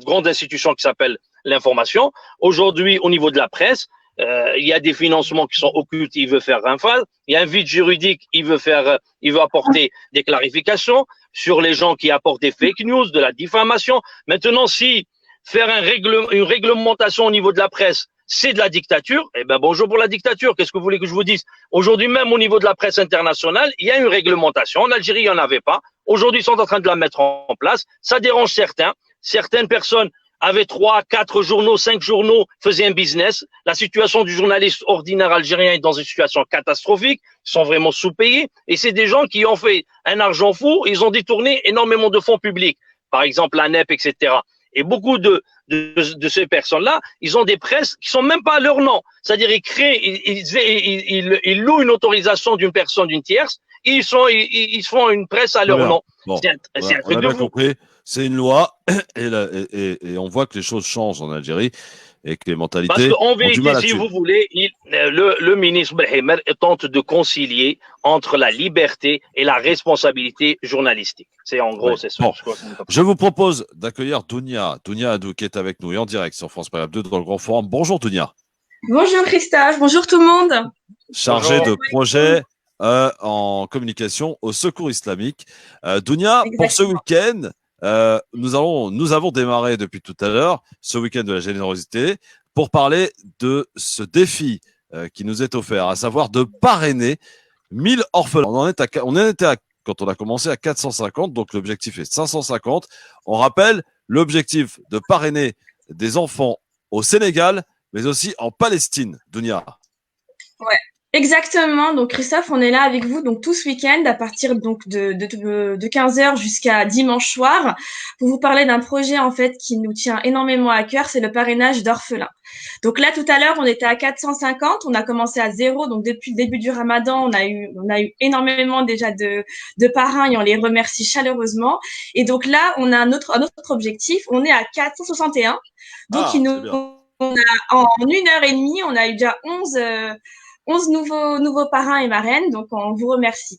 grande institution qui s'appelle l'information. Aujourd'hui, au niveau de la presse, il y a des financements qui sont occultes, il veut faire rinfale. Il y a un vide juridique, il veut apporter des clarifications sur les gens qui apportent des fake news, de la diffamation. Maintenant, si faire une réglementation au niveau de la presse, c'est de la dictature, eh ben bonjour pour la dictature. Qu'est-ce que vous voulez que je vous dise? Aujourd'hui, même au niveau de la presse internationale, il y a une réglementation. En Algérie, il n'y en avait pas. Aujourd'hui, ils sont en train de la mettre en place. Ça dérange certains. Certaines personnes avaient 3, 4 journaux, 5 journaux, faisaient un business. La situation du journaliste ordinaire algérien est dans une situation catastrophique. Ils sont vraiment sous-payés. Et c'est des gens qui ont fait un argent fou. Ils ont détourné énormément de fonds publics. Par exemple, la NEP, etc. Et beaucoup de ces personnes-là, ils ont des presses qui sont même pas à leur nom. C'est-à-dire, ils louent une autorisation d'une personne, d'une tierce. Ils font une presse à leur nom. Bon, c'est un truc on a de bien fou. compris. C'est une loi et on voit que les choses changent en Algérie et que les Parce mentalités qu'en ont du vérité, mal à si suivre. vous voulez, le ministre Brahim tente de concilier entre la liberté et la responsabilité journalistique. C'est en gros, Oui. c'est ça. Bon. Je vous propose d'accueillir Dounia Adou qui est avec nous et en direct sur France Maghreb 2 dans le Grand Forum. Bonjour Dounia. Bonjour Christophe, bonjour tout le monde. Chargée Bonjour. de projet en communication au Secours islamique. Dounia, pour ce week-end, nous avons démarré depuis tout à l'heure ce week-end de la générosité pour parler de ce défi qui nous est offert, à savoir de parrainer 1000 orphelins. On en était quand on a commencé à 450, donc l'objectif est 550. On rappelle l'objectif de parrainer des enfants au Sénégal, mais aussi en Palestine, Dounia. Ouais, exactement. Donc Christophe, on est là avec vous donc tout ce week-end à partir donc de 15h jusqu'à dimanche soir pour vous parler d'un projet en fait qui nous tient énormément à cœur, c'est le parrainage d'orphelins. Donc là tout à l'heure, on était à 450, on a commencé à 0, donc depuis le début du Ramadan, on a eu énormément déjà de parrains et on les remercie chaleureusement. Et donc là, on a un autre objectif, on est à 461. Donc en 1h30, on a eu déjà 11 nouveaux parrains et marraines, donc on vous remercie.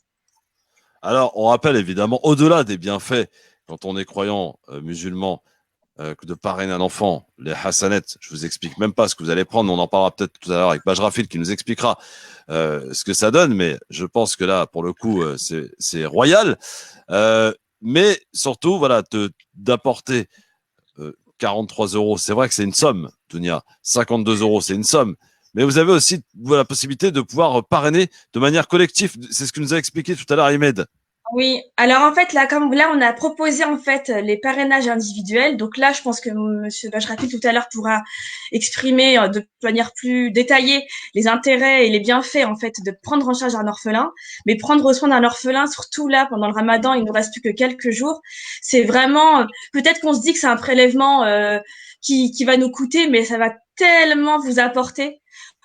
Alors, on rappelle évidemment, au-delà des bienfaits, quand on est croyant musulman, de parrainer un enfant, les Hassanettes, je vous explique même pas ce que vous allez prendre, on en parlera peut-être tout à l'heure avec Bajrafil qui nous expliquera ce que ça donne, mais je pense que là, pour le coup, c'est royal. Mais surtout, voilà, d'apporter 43 euros, c'est vrai que c'est une somme, Dounia. 52 euros, c'est une somme. Mais vous avez aussi la possibilité de pouvoir parrainer de manière collective. C'est ce que nous a expliqué tout à l'heure Ahmed. Oui, alors en fait, là, on a proposé en fait les parrainages individuels. Donc là, je pense que Monsieur Bajrafi tout à l'heure pourra exprimer de manière plus détaillée les intérêts et les bienfaits en fait de prendre en charge un orphelin. Mais prendre soin d'un orphelin, surtout là, pendant le Ramadan, il nous reste plus que quelques jours. C'est vraiment, peut-être qu'on se dit que c'est un prélèvement qui va nous coûter, mais ça va tellement vous apporter.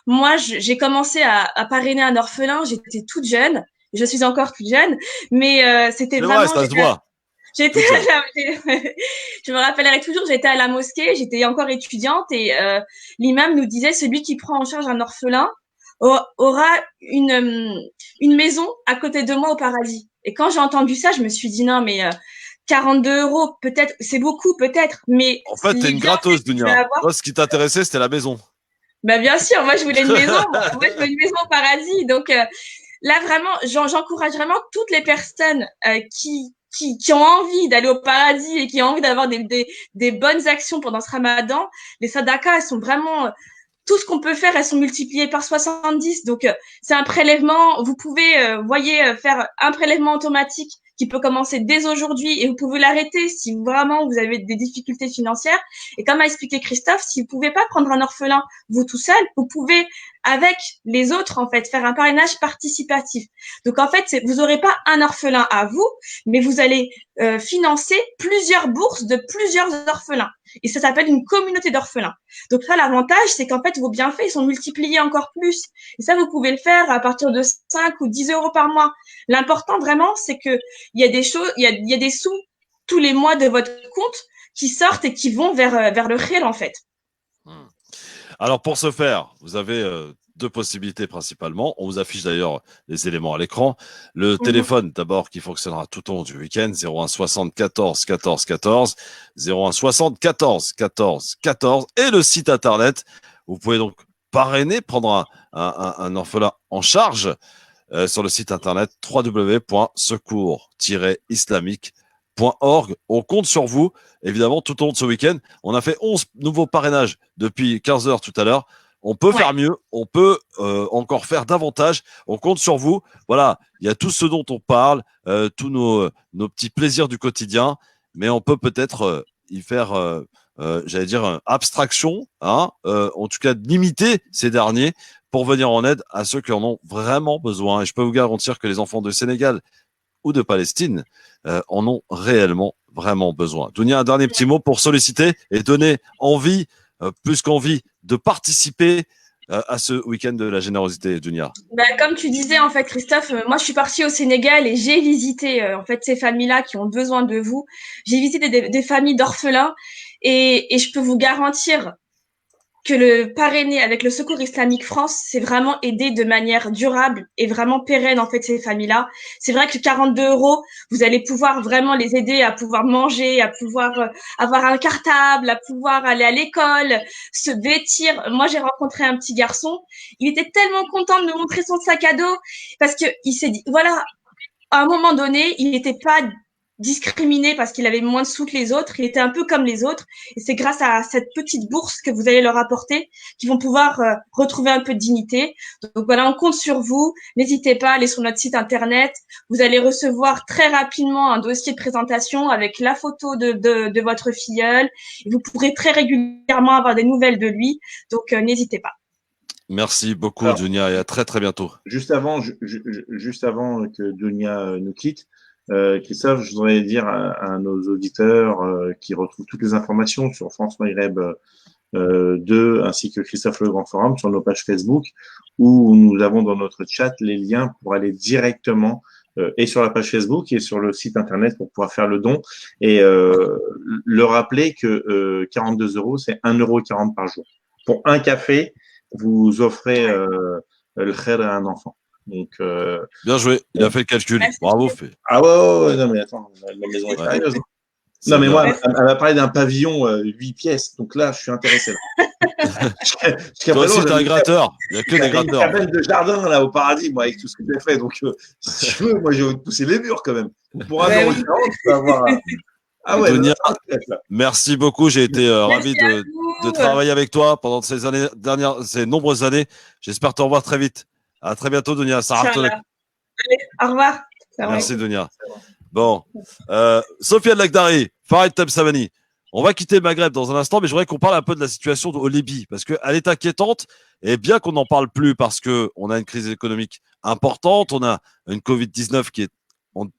Moi, j'ai commencé à parrainer un orphelin, j'étais toute jeune. Je suis encore toute jeune, mais c'était vraiment. C'est vrai, ça se voit. Je me rappellerai toujours, j'étais à la mosquée, j'étais encore étudiante et l'imam nous disait celui qui prend en charge un orphelin aura une maison à côté de moi au paradis. Et quand j'ai entendu ça, je me suis dit non mais 42 euros peut-être, c'est beaucoup peut-être, mais en fait t'es une gratteuse, Dounia. Toi, ce qui t'intéressait c'était la maison. Bah bien sûr, moi je voulais une maison, moi je voulais une maison au paradis, donc là vraiment, j'encourage vraiment toutes les personnes qui ont envie d'aller au paradis et qui ont envie d'avoir des bonnes actions pendant ce Ramadan. Les sadakas, elles sont vraiment tout ce qu'on peut faire, elles sont multipliées par 70. Donc c'est un prélèvement. Vous pouvez, faire un prélèvement automatique qui peut commencer dès aujourd'hui et vous pouvez l'arrêter si vraiment vous avez des difficultés financières. Et comme a expliqué Christophe, si vous pouvez pas prendre un orphelin vous tout seul, vous pouvez avec les autres en fait faire un parrainage participatif. Donc en fait, vous aurez pas un orphelin à vous, mais vous allez financer plusieurs bourses de plusieurs orphelins. Et ça s'appelle une communauté d'orphelins. Donc là, l'avantage, c'est qu'en fait, vos bienfaits, ils sont multipliés encore plus. Et ça, vous pouvez le faire à partir de 5 ou 10 euros par mois. L'important, vraiment, c'est que il y a des choses, il y a des sous tous les mois de votre compte qui sortent et qui vont vers le khir en fait. Alors pour ce faire, vous avez deux possibilités principalement. On vous affiche d'ailleurs les éléments à l'écran. Le téléphone d'abord qui fonctionnera tout au long du week-end, 01 60 14 14 14, 01 60 14 14 14 et le site internet. Vous pouvez donc parrainer, prendre un orphelin en charge sur le site internet www.secours-islamique.org. On compte sur vous, évidemment, tout au long de ce week-end. On a fait 11 nouveaux parrainages depuis 15 heures tout à l'heure. On peut faire mieux, on peut encore faire davantage. On compte sur vous. Voilà, il y a tout ce dont on parle, tous nos petits plaisirs du quotidien, mais on peut peut-être y faire, j'allais dire, abstraction, hein, en tout cas limiter ces derniers pour venir en aide à ceux qui en ont vraiment besoin. Et je peux vous garantir que les enfants de Sénégal ou de Palestine en ont réellement, vraiment besoin. Dounia, un dernier petit mot pour solliciter et donner envie, plus qu'envie, de participer à ce week-end de la générosité, Dounia. Comme tu disais, en fait, Christophe, moi, je suis partie au Sénégal et j'ai visité, en fait, ces familles-là qui ont besoin de vous. J'ai visité des familles d'orphelins et je peux vous garantir que le parrainé avec le Secours Islamique France, c'est vraiment aider de manière durable et vraiment pérenne, en fait, ces familles-là. C'est vrai que 42 €, vous allez pouvoir vraiment les aider à pouvoir manger, à pouvoir avoir un cartable, à pouvoir aller à l'école, se vêtir. Moi, j'ai rencontré un petit garçon. Il était tellement content de me montrer son sac à dos parce que il s'est dit, voilà, à un moment donné, il n'était pas discriminé parce qu'il avait moins de sous que les autres. Il était un peu comme les autres. Et c'est grâce à cette petite bourse que vous allez leur apporter qu'ils vont pouvoir retrouver un peu de dignité. Donc voilà, on compte sur vous. N'hésitez pas à aller sur notre site internet. Vous allez recevoir très rapidement un dossier de présentation avec la photo de votre filleul. Et vous pourrez très régulièrement avoir des nouvelles de lui. Donc n'hésitez pas. Merci beaucoup, Dounia, et à très très bientôt. Juste avant que Dounia nous quitte, Christophe, je voudrais dire à nos auditeurs qui retrouvent toutes les informations sur France Maghreb 2 ainsi que Christophe Le Grand Forum sur nos pages Facebook, où nous avons dans notre chat les liens pour aller directement et sur la page Facebook et sur le site internet pour pouvoir faire le don et le rappeler que 42 €, c'est 1,40 € par jour. Pour un café, vous offrez le khair à un enfant. Donc, bien joué, il a fait le calcul. Bravo. Ah ouais, non mais attends, la maison est sérieuse. Non mais moi, elle m'a parlé d'un pavillon 8 pièces, donc là, je suis intéressé. Toi aussi, t'es un gratteur. Il n'y a que des gratteurs. Une cabane de jardin là au paradis, moi, avec tout ce que j'ai fait. Donc, si tu veux, moi, j'ai envie de pousser les murs quand même. Pour 1,40 €, tu peux avoir. Ah ouais. Dounia, merci beaucoup. J'ai été ravi de travailler avec toi pendant ces nombreuses années. J'espère te revoir très vite. À très bientôt, Dounia. Sarah Tonek. Au revoir. Merci, Dounia. Bon, Sofiane Lagdari, Farid Tabsamani. On va quitter le Maghreb dans un instant, mais je voudrais qu'on parle un peu de la situation au Libye, parce qu'elle est inquiétante, et bien qu'on n'en parle plus parce qu'on a une crise économique importante, on a une Covid-19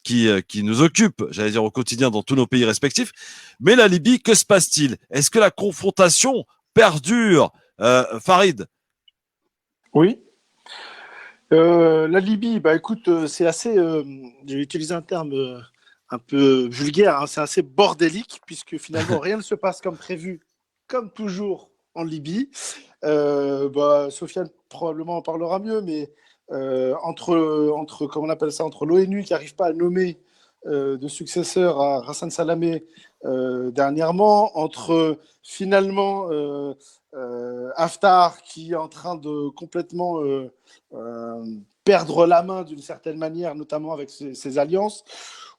qui nous occupe, j'allais dire, au quotidien dans tous nos pays respectifs. Mais la Libye, que se passe-t-il? Est-ce que la confrontation perdure, Farid? Oui. La Libye, écoute, c'est assez, je vais utiliser un terme un peu vulgaire, hein, c'est assez bordélique, puisque finalement rien ne se passe comme prévu, comme toujours en Libye. Sofiane probablement en parlera mieux, mais entre comment on appelle ça, entre l'ONU qui n'arrive pas à nommer de successeur à Hassan Salamé dernièrement, entre finalement Haftar qui est en train de complètement perdre la main d'une certaine manière, notamment avec ses alliances.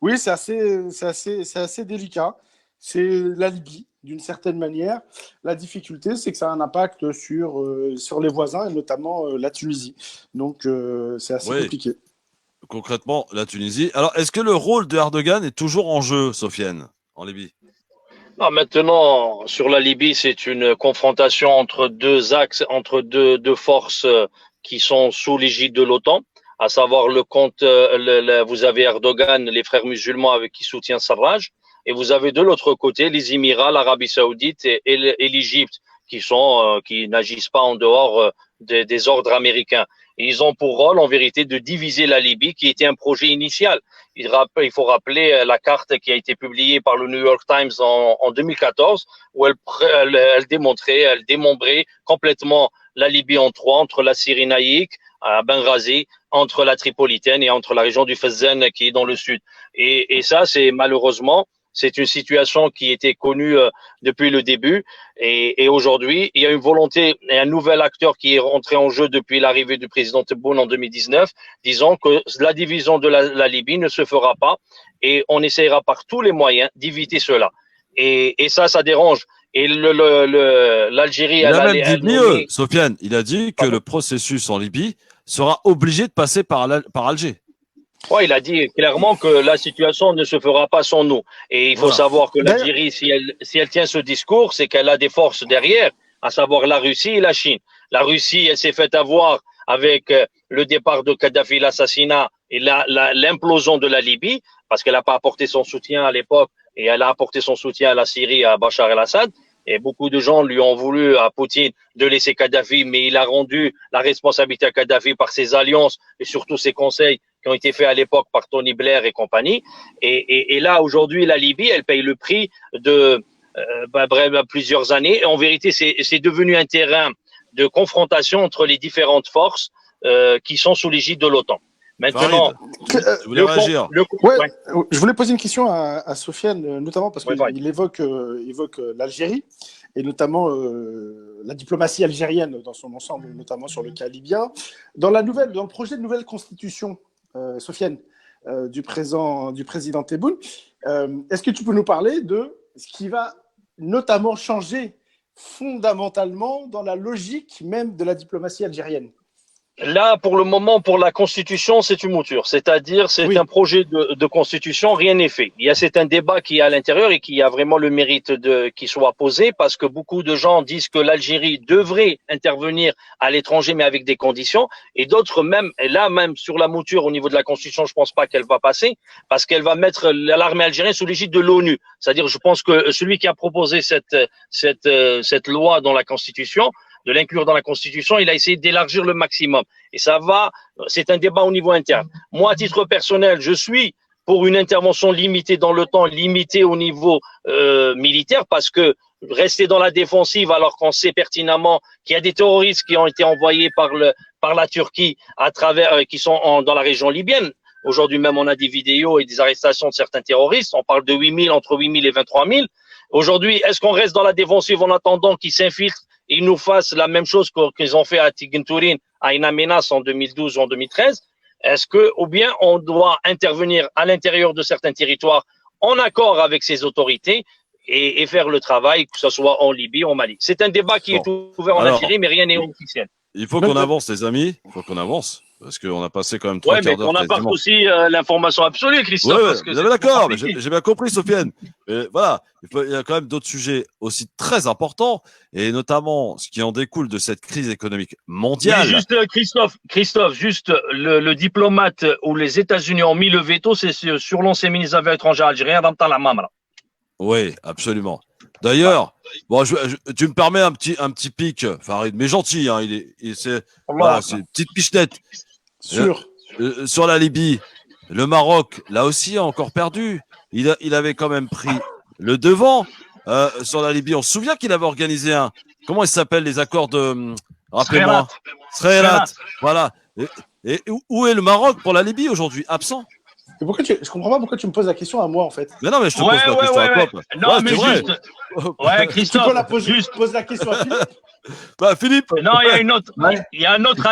Oui, c'est assez délicat. C'est la Libye, d'une certaine manière. La difficulté, c'est que ça a un impact sur les voisins, et notamment la Tunisie. Donc, c'est assez compliqué. Concrètement, la Tunisie. Alors, est-ce que le rôle de Erdogan est toujours en jeu, Sofiane, en Libye? Non, maintenant, sur la Libye, c'est une confrontation entre deux axes, entre deux forces qui sont sous l'égide de l'OTAN, à savoir vous avez Erdogan, les frères musulmans avec qui soutient Sarraj, et vous avez de l'autre côté les Émirats, l'Arabie Saoudite et l'Égypte, qui n'agissent pas en dehors des ordres américains. Et ils ont pour rôle, en vérité, de diviser la Libye, qui était un projet initial. Il faut rappeler la carte qui a été publiée par le New York Times en 2014, où elle démembrait complètement la Libye en trois, entre la Cyrénaïque, à Benghazi, entre la Tripolitaine et entre la région du Fezzan qui est dans le sud. Et ça, c'est malheureusement, c'est une situation qui était connue depuis le début. Et aujourd'hui, il y a une volonté et un nouvel acteur qui est rentré en jeu depuis l'arrivée du président Tebboune en 2019, disant que la division de la Libye ne se fera pas et on essaiera par tous les moyens d'éviter cela. Et ça dérange. Et l'Algérie, il a même dit mieux, Sofiane. Il a dit que le processus en Libye sera obligé de passer par Alger. Ouais, il a dit clairement que la situation ne se fera pas sans nous. Et il faut savoir que l'Algérie, si elle tient ce discours, c'est qu'elle a des forces derrière, à savoir la Russie et la Chine. La Russie, elle s'est fait avoir avec le départ de Kadhafi, l'assassinat et l'implosion de la Libye, parce qu'elle n'a pas apporté son soutien à l'époque, et elle a apporté son soutien à la Syrie, à Bachar el-Assad. Et beaucoup de gens lui ont voulu à Poutine de laisser Kadhafi, mais il a rendu la responsabilité à Kadhafi par ses alliances et surtout ses conseils qui ont été faits à l'époque par Tony Blair et compagnie. Et là, aujourd'hui, la Libye, elle paye le prix de plusieurs années. Et en vérité, c'est devenu un terrain de confrontation entre les différentes forces qui sont sous l'égide de l'OTAN. Maintenant, je voulais réagir. Je voulais poser une question à Sofiane, notamment parce qu'il évoque l'Algérie et notamment la diplomatie algérienne dans son ensemble, notamment sur le cas libyen. Dans le projet de nouvelle constitution, Sofiane, du président Tebboune, est-ce que tu peux nous parler de ce qui va notamment changer fondamentalement dans la logique même de la diplomatie algérienne? Là, pour le moment, pour la Constitution, c'est une mouture. C'est-à-dire, c'est un projet de Constitution, rien n'est fait. C'est un débat qui est à l'intérieur et qui a vraiment le mérite qu'il soit posé parce que beaucoup de gens disent que l'Algérie devrait intervenir à l'étranger, mais avec des conditions. Et d'autres même, et là, même sur la mouture au niveau de la Constitution, je pense pas qu'elle va passer parce qu'elle va mettre l'armée algérienne sous l'égide de l'ONU. C'est-à-dire, je pense que celui qui a proposé cette loi dans la Constitution, de l'inclure dans la Constitution, il a essayé d'élargir le maximum. Et c'est un débat au niveau interne. Moi, à titre personnel, je suis pour une intervention limitée dans le temps, limitée au niveau militaire, parce que rester dans la défensive alors qu'on sait pertinemment qu'il y a des terroristes qui ont été envoyés par la Turquie à travers, qui sont dans la région libyenne. Aujourd'hui même, on a des vidéos et des arrestations de certains terroristes. On parle de 8 000, entre 8 000 et 23 000. Aujourd'hui, est-ce qu'on reste dans la défensive en attendant qu'ils s'infiltrent et ils nous fassent la même chose qu'ils ont fait à Tiginturin, à Inamenas en 2012 ou en 2013? Ou bien on doit intervenir à l'intérieur de certains territoires en accord avec ces autorités et faire le travail, que ce soit en Libye ou en Mali? C'est un débat qui est ouvert en Algérie, mais rien n'est officiel. Il faut qu'on avance, les amis. Il faut qu'on avance. Parce qu'on a passé quand même 3 quarts d'heure. On apporte aussi l'information absolue, Christophe. Vous êtes d'accord, mais j'ai bien compris, Sofiane. Mais voilà, il y a quand même d'autres sujets aussi très importants, et notamment ce qui en découle de cette crise économique mondiale. Mais juste, Christophe, juste le diplomate où les États-Unis ont mis le veto, c'est sur l'ancien ministre des Affaires étrangères algérien, Ramtan Lamamra. Oui, absolument. D'ailleurs, tu me permets un petit pic, Farid, mais gentil, hein, c'est une petite pichenette. Sur la Libye, le Maroc, là aussi, a encore perdu. Il avait quand même pris le devant sur la Libye. On se souvient qu'il avait organisé comment ils s'appellent, les accords de... Rappelez-moi. Sreerat. Voilà. Et où est le Maroc pour la Libye aujourd'hui? Absent. Je comprends pas pourquoi tu me poses la question à moi, en fait. Mais non, mais je te pose la question à toi. Non, mais juste... Ouais, Christophe, tu poses la question à Philippe. Philippe. Non, il y a un autre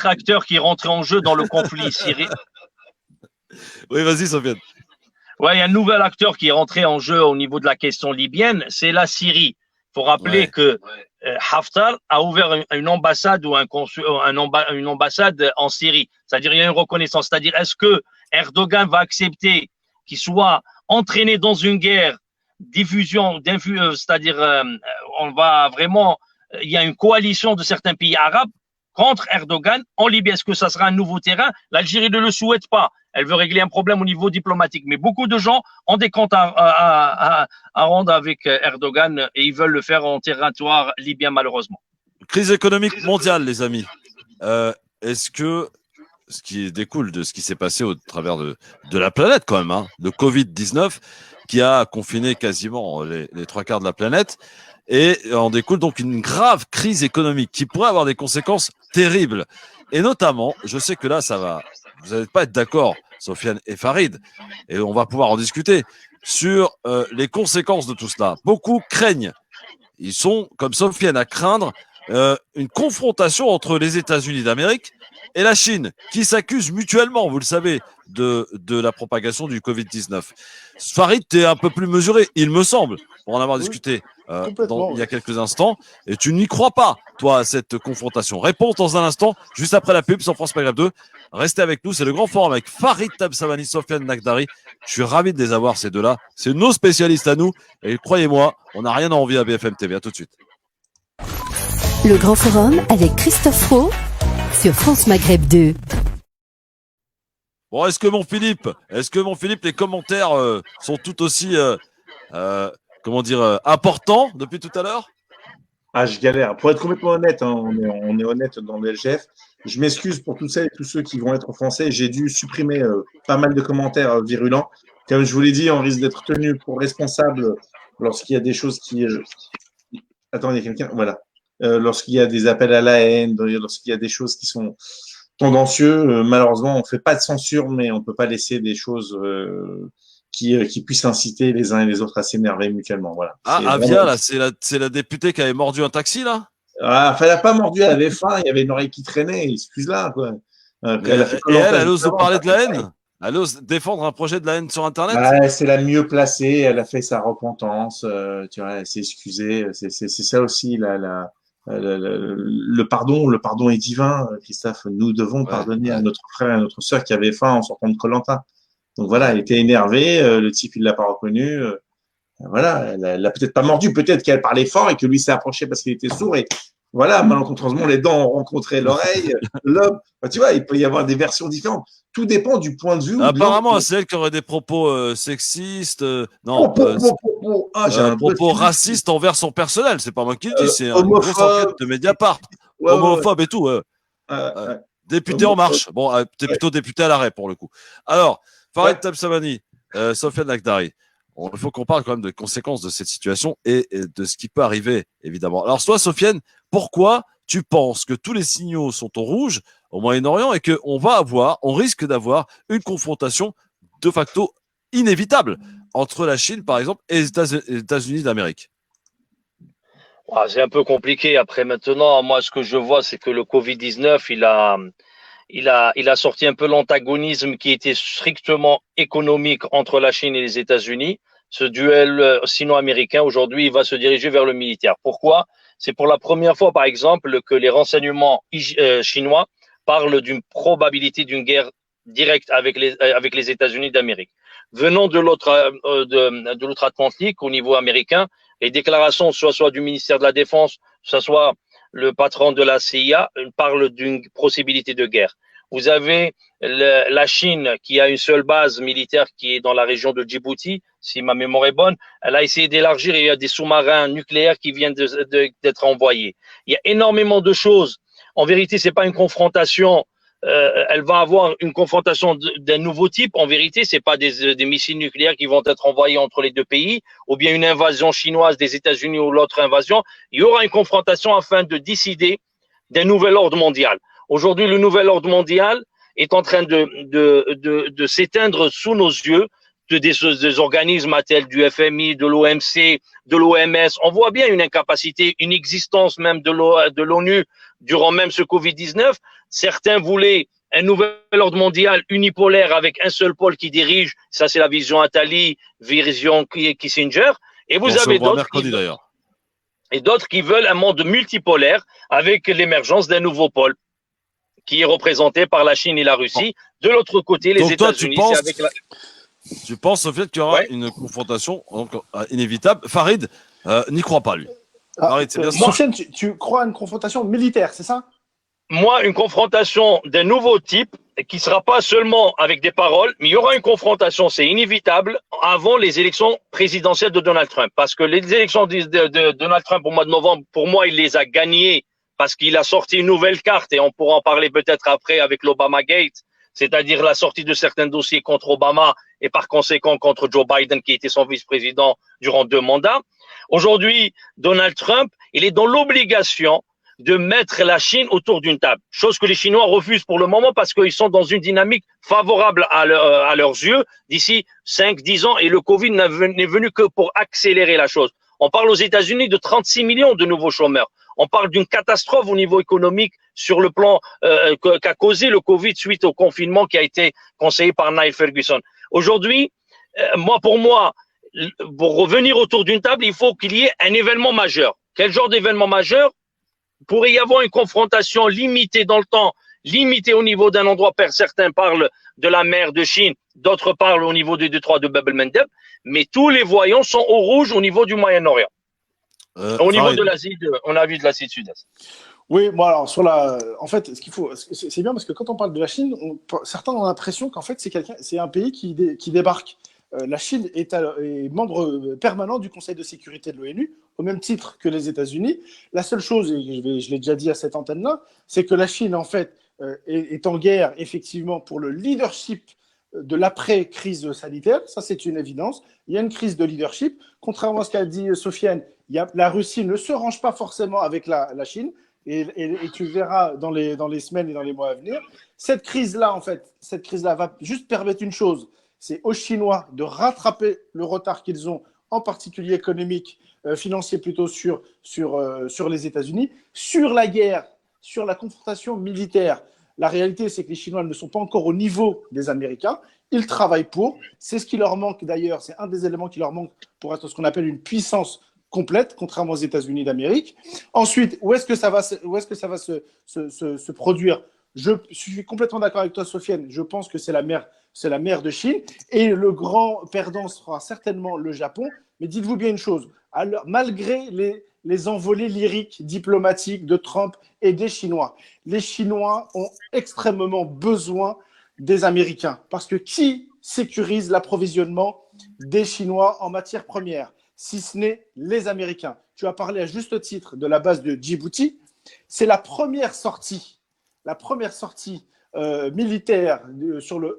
acteur qui est rentré en jeu dans le conflit syrien. Oui, vas-y, Sofiane. Ouais, il y a un nouvel acteur qui est rentré en jeu au niveau de la question libyenne, c'est la Syrie. Il faut rappeler que Haftar a ouvert une ambassade ou une ambassade en Syrie. C'est-à-dire, il y a une reconnaissance. C'est-à-dire, est-ce que Erdogan va accepter qu'il soit entraîné dans une guerre, c'est-à-dire, il y a une coalition de certains pays arabes contre Erdogan en Libye. Est-ce que ça sera un nouveau terrain? L'Algérie ne le souhaite pas. Elle veut régler un problème au niveau diplomatique. Mais beaucoup de gens ont des comptes à rendre avec Erdogan et ils veulent le faire en territoire libyen, malheureusement. Crise économique mondiale, les amis. Est-ce que ce qui découle de ce qui s'est passé au travers de la planète quand même, hein, le Covid-19 qui a confiné quasiment les 3/4 de la planète. Et en découle donc une grave crise économique qui pourrait avoir des conséquences terribles. Et notamment, je sais que là, vous n'allez pas être d'accord, Sofiane et Farid, et on va pouvoir en discuter, sur les conséquences de tout cela. Beaucoup craignent, ils sont, comme Sofiane, à craindre une confrontation entre les États-Unis d'Amérique et la Chine, qui s'accusent mutuellement, vous le savez, de la propagation du Covid-19. Farid, tu es un peu plus mesuré, il me semble, pour en avoir discuté il y a quelques instants, et tu n'y crois pas, toi, à cette confrontation. Réponse dans un instant, juste après la pub sur France Maghreb 2. Restez avec nous, c'est le grand forum avec Farid Tabsamani, Sofiane Nakdari. Je suis ravi de les avoir, ces deux-là. C'est nos spécialistes à nous, et croyez-moi, on n'a rien à envier à BFM TV. À tout de suite. Le grand forum avec Christophe Roux sur France Maghreb 2. Bon, est-ce que mon Philippe, les commentaires sont tout aussi, importants depuis tout à l'heure? Ah, je galère. Pour être complètement honnête, hein, on est honnête dans le LGF. Je m'excuse pour toutes celles et tous ceux qui vont être français. J'ai dû supprimer pas mal de commentaires virulents. Comme je vous l'ai dit, on risque d'être tenu pour responsable lorsqu'il y a des choses qui… Attends, il y a quelqu'un… Voilà. Lorsqu'il y a des appels à la haine, lorsqu'il y a des choses qui sont tendancieuses, malheureusement, on ne fait pas de censure, mais on ne peut pas laisser des choses qui puissent inciter les uns et les autres à s'énerver mutuellement. Voilà. Ah, Avia, là, c'est la députée qui avait mordu un taxi, là? Ah, enfin, elle n'a pas mordu, elle avait faim, il y avait une oreille qui traînait, excuse-la, quoi. Elle ose nous parler de la haine? Elle ose défendre un projet de la haine sur Internet? Ouais, c'est la mieux placée, elle a fait sa repentance, tu vois, elle s'est excusée. C'est ça aussi, le pardon est divin, Christophe. Nous devons pardonner à notre frère et à notre sœur qui avait faim en sortant de Koh-Lanta. Donc voilà, elle était énervée, le type il l'a pas reconnu. Voilà, elle a peut-être pas mordu, peut-être qu'elle parlait fort et que lui s'est approché parce qu'il était sourd et voilà, malencontreusement les dents ont rencontré l'oreille, l'homme. Enfin, tu vois, il peut y avoir des versions différentes. Tout dépend du point de vue. Apparemment, c'est elle qui aurait des propos sexistes, un propos raciste envers son personnel. C'est pas moi qui le dis, c'est une grosse enquête de Mediapart. Homophobe et tout. Député En Marche. Bon, t'es plutôt député à l'arrêt pour le coup. Alors, Farid Tabsamani, Sofiane Nakdari. Il faut qu'on parle quand même des conséquences de cette situation et de ce qui peut arriver, évidemment. Alors, toi, Sofiane, pourquoi tu penses que tous les signaux sont au rouge au Moyen-Orient et on risque d'avoir une confrontation de facto inévitable entre la Chine, par exemple, et les États-Unis d'Amérique? C'est un peu compliqué. Après, maintenant, moi, ce que je vois, c'est que le Covid-19, il a sorti un peu l'antagonisme qui était strictement économique entre la Chine et les États-Unis. Ce duel sino-américain, aujourd'hui, il va se diriger vers le militaire. Pourquoi? C'est pour la première fois, par exemple, que les renseignements chinois parlent d'une probabilité d'une guerre directe avec les États-Unis d'Amérique. Venant de l'autre Atlantique, au niveau américain, les déclarations, soit du ministère de la Défense, soit le patron de la CIA, parle d'une possibilité de guerre. Vous avez la Chine qui a une seule base militaire qui est dans la région de Djibouti, si ma mémoire est bonne. Elle a essayé d'élargir et il y a des sous-marins nucléaires qui viennent d'être envoyés. Il y a énormément de choses. En vérité, c'est pas une confrontation. Elle va avoir une confrontation d'un nouveau type. En vérité, c'est pas des missiles nucléaires qui vont être envoyés entre les deux pays, ou bien une invasion chinoise des États-Unis ou l'autre invasion. Il y aura une confrontation afin de décider d'un nouvel ordre mondial. Aujourd'hui, le nouvel ordre mondial est en train de s'éteindre sous nos yeux, des organismes tels du FMI, de l'OMC, de l'OMS. On voit bien une incapacité, une existence même de l'ONU durant même ce Covid-19. Certains voulaient un nouvel ordre mondial unipolaire avec un seul pôle qui dirige. Ça, c'est la vision Attali, vision Kissinger. Et vous avez d'autres qui veulent un monde multipolaire avec l'émergence d'un nouveau pôle qui est représenté par la Chine et la Russie. De l'autre côté, les États-Unis, c'est avec la… Tu penses au fait qu'il y aura une confrontation inévitable? Farid n'y croit pas, lui. Farid, c'est bien ça. Sofiane, tu crois à une confrontation militaire, c'est ça? Moi, une confrontation d'un nouveau type qui ne sera pas seulement avec des paroles, mais il y aura une confrontation, c'est inévitable, avant les élections présidentielles de Donald Trump. Parce que les élections de Donald Trump au mois de novembre, pour moi, il les a gagnées parce qu'il a sorti une nouvelle carte et on pourra en parler peut-être après avec l'Obama Gate, c'est-à-dire la sortie de certains dossiers contre Obama et par conséquent contre Joe Biden qui était son vice-président durant 2 mandats. Aujourd'hui, Donald Trump, il est dans l'obligation de mettre la Chine autour d'une table, chose que les Chinois refusent pour le moment parce qu'ils sont dans une dynamique favorable à leurs yeux d'ici 5-10 ans et le Covid n'est venu que pour accélérer la chose. On parle aux États-Unis de 36 millions de nouveaux chômeurs. On parle d'une catastrophe au niveau économique sur le plan qu'a causé le Covid suite au confinement qui a été conseillé par Niall Ferguson. Aujourd'hui, pour moi, pour revenir autour d'une table, il faut qu'il y ait un événement majeur. Quel genre d'événement majeur? Pourrait y avoir une confrontation limitée dans le temps, limitée au niveau d'un endroit. Certains parlent de la mer de Chine, d'autres parlent au niveau du détroit de Bab el-Mandeb, mais tous les voyants sont au rouge au niveau du Moyen-Orient. Au niveau de l'Asie, on a vu de l'Asie du Sud-Est. Oui, bon alors en fait, ce qu'il faut, c'est bien parce que quand on parle de la Chine, certains ont l'impression qu'en fait c'est un pays qui débarque. La Chine est membre permanent du Conseil de sécurité de l'ONU, au même titre que les États-Unis. La seule chose, et je l'ai déjà dit à cette antenne-là, c'est que la Chine, en fait, est en guerre, effectivement, pour le leadership de l'après-crise sanitaire. Ça, c'est une évidence. Il y a une crise de leadership. Contrairement à ce qu'a dit Sofiane, la Russie ne se range pas forcément avec la Chine. Et tu verras dans les semaines et dans les mois à venir. Cette crise-là va juste permettre une chose, c'est aux Chinois de rattraper le retard qu'ils ont, en particulier économique, financier plutôt sur les États-Unis, sur la guerre, sur la confrontation militaire. La réalité, c'est que les Chinois ne sont pas encore au niveau des Américains. Ils travaillent pour. C'est ce qui leur manque d'ailleurs. C'est un des éléments qui leur manque pour être ce qu'on appelle une puissance complète, contrairement aux États-Unis d'Amérique. Ensuite, où est-ce que ça va se produire? Je suis complètement d'accord avec toi, Sofiane. Je pense que c'est la mer de Chine. Et le grand perdant sera certainement le Japon. Mais dites-vous bien une chose. Alors, malgré les envolées lyriques diplomatiques de Trump et des Chinois, les Chinois ont extrêmement besoin des Américains. Parce que qui sécurise l'approvisionnement des Chinois en matières premières, si ce n'est les Américains? Tu as parlé à juste titre de la base de Djibouti. C'est la première sortie militaire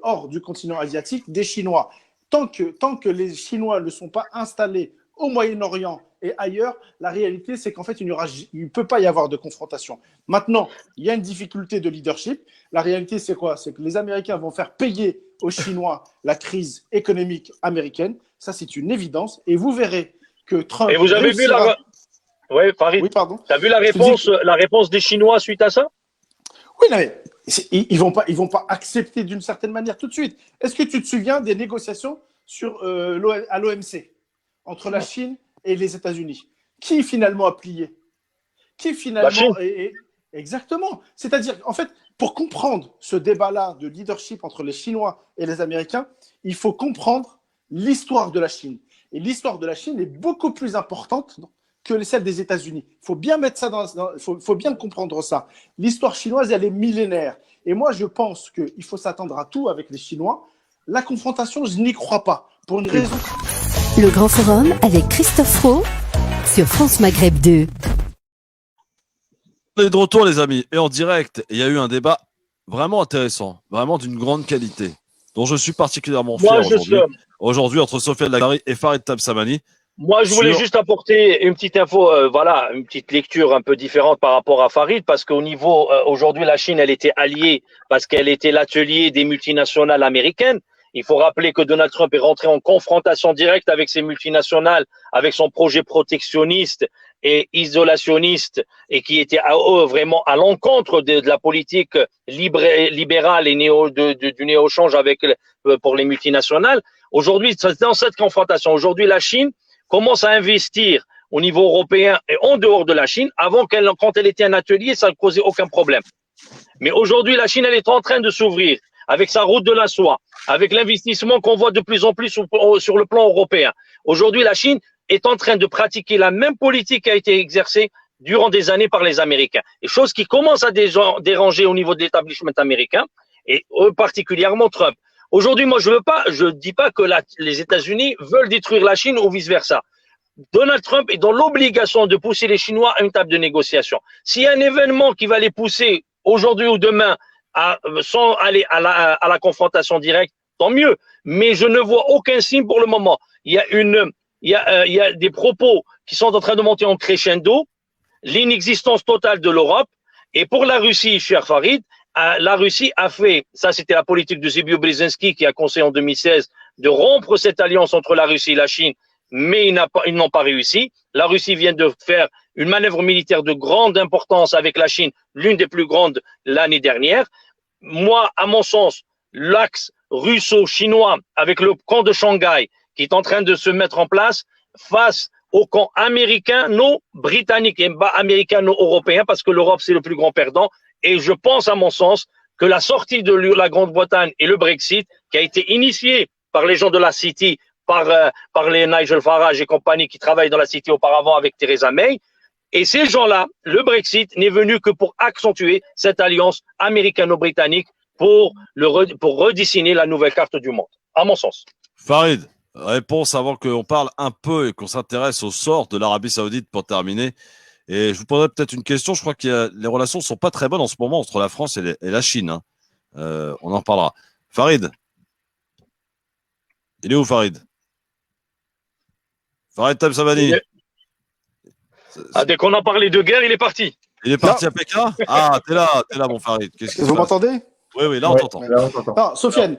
hors du continent asiatique des Chinois. Tant que les Chinois ne sont pas installés au Moyen-Orient et ailleurs, la réalité, c'est qu'en fait, il ne peut pas y avoir de confrontation. Maintenant, il y a une difficulté de leadership. La réalité, c'est quoi? C'est que les Américains vont faire payer aux Chinois la crise économique américaine. Ça, c'est une évidence. Et vous verrez que Trump… Et vous avez vu Oui, Farid. Oui, pardon. Tu as vu la réponse des Chinois suite à ça? Oui, non, mais ils vont pas accepter d'une certaine manière tout de suite. Est-ce que tu te souviens des négociations à l'OMC entre la Chine et les États-Unis? Qui finalement a plié? Qui finalement… Exactement. C'est-à-dire, en fait, pour comprendre ce débat-là de leadership entre les Chinois et les Américains, il faut comprendre l'histoire de la Chine. Et l'histoire de la Chine est beaucoup plus importante que celle des États-Unis. Il faut bien mettre ça faut bien comprendre ça. L'histoire chinoise, elle est millénaire. Et moi, je pense qu'il faut s'attendre à tout avec les Chinois. La confrontation, je n'y crois pas. Pour une raison. Le Grand Forum avec Christophe Roux sur France Maghreb 2. On est de retour, les amis, et en direct. Il y a eu un débat vraiment intéressant, vraiment d'une grande qualité, dont je suis particulièrement fier aujourd'hui entre Sofiane Laghari et Farid Tabsamani. Moi, je voulais juste apporter une petite info, une petite lecture un peu différente par rapport à Farid, parce qu'au niveau, aujourd'hui, la Chine, elle était alliée parce qu'elle était l'atelier des multinationales américaines. Il faut rappeler que Donald Trump est rentré en confrontation directe avec ces multinationales, avec son projet protectionniste et isolationniste, et qui était vraiment à l'encontre de la politique libérale et du néo-change pour les multinationales. Aujourd'hui, c'est dans cette confrontation. Aujourd'hui, la Chine commence à investir au niveau européen et en dehors de la Chine. Quand elle était un atelier, ça ne causait aucun problème. Mais aujourd'hui, la Chine, elle est en train de s'ouvrir avec sa route de la soie, avec l'investissement qu'on voit de plus en plus sur le plan européen. Aujourd'hui, la Chine est en train de pratiquer la même politique qui a été exercée durant des années par les Américains. Et chose qui commence à déranger au niveau de l'établissement américain, et particulièrement Trump. Aujourd'hui, moi, je dis pas que les États-Unis veulent détruire la Chine ou vice-versa. Donald Trump est dans l'obligation de pousser les Chinois à une table de négociation. S'il y a un événement qui va les pousser aujourd'hui ou demain sans aller à la confrontation directe, tant mieux. Mais je ne vois aucun signe pour le moment. Il y a des propos qui sont en train de monter en crescendo, l'inexistence totale de l'Europe. Et pour la Russie, cher Farid, la Russie a fait, ça c'était la politique de Zbigniew Brzezinski qui a conseillé en 2016 de rompre cette alliance entre la Russie et la Chine, mais ils n'ont pas réussi. La Russie vient de faire une manœuvre militaire de grande importance avec la Chine, l'une des plus grandes l'année dernière. Moi, à mon sens, l'axe russo-chinois avec le camp de Shanghai qui est en train de se mettre en place face au camp américano-britannique et américano-européen, parce que l'Europe, c'est le plus grand perdant. Et je pense, à mon sens, que la sortie de la Grande-Bretagne et le Brexit, qui a été initié par les gens de la City, par les Nigel Farage et compagnie qui travaillent dans la City auparavant avec Theresa May, et ces gens-là, le Brexit n'est venu que pour accentuer cette alliance américano-britannique pour redessiner la nouvelle carte du monde, à mon sens. Farid, réponse avant qu'on parle un peu et qu'on s'intéresse au sort de l'Arabie Saoudite pour terminer. Et je vous poserai peut-être une question. Je crois que les relations ne sont pas très bonnes en ce moment entre la France et la Chine. Hein. On en reparlera. Farid. Il est où, Farid? Farid Tabsamani. Dès qu'on a parlé de guerre, il est parti. Il est parti à Pékin? Ah, t'es là, mon Farid. Vous m'entendez? Oui, là, on t'entend. Non, Sofiane,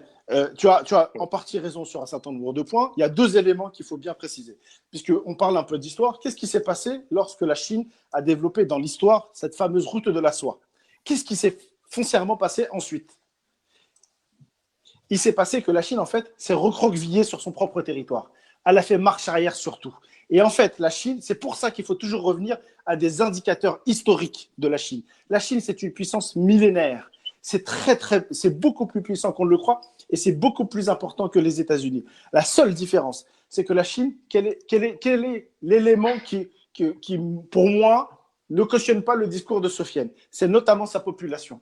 tu as en partie raison sur un certain nombre de points. Il y a deux éléments qu'il faut bien préciser. Puisqu'on parle un peu d'histoire, qu'est-ce qui s'est passé lorsque la Chine a développé dans l'histoire cette fameuse route de la soie? Qu'est-ce qui s'est foncièrement passé ensuite? Il s'est passé que la Chine, en fait, s'est recroquevillée sur son propre territoire. Elle a fait marche arrière sur tout. Et en fait, la Chine, c'est pour ça qu'il faut toujours revenir à des indicateurs historiques de la Chine. La Chine, c'est une puissance millénaire. C'est beaucoup plus puissant qu'on ne le croit et c'est beaucoup plus important que les États-Unis. La seule différence, c'est que la Chine, quel est l'élément qui, pour moi, ne cautionne pas le discours de Sofiane? C'est notamment sa population.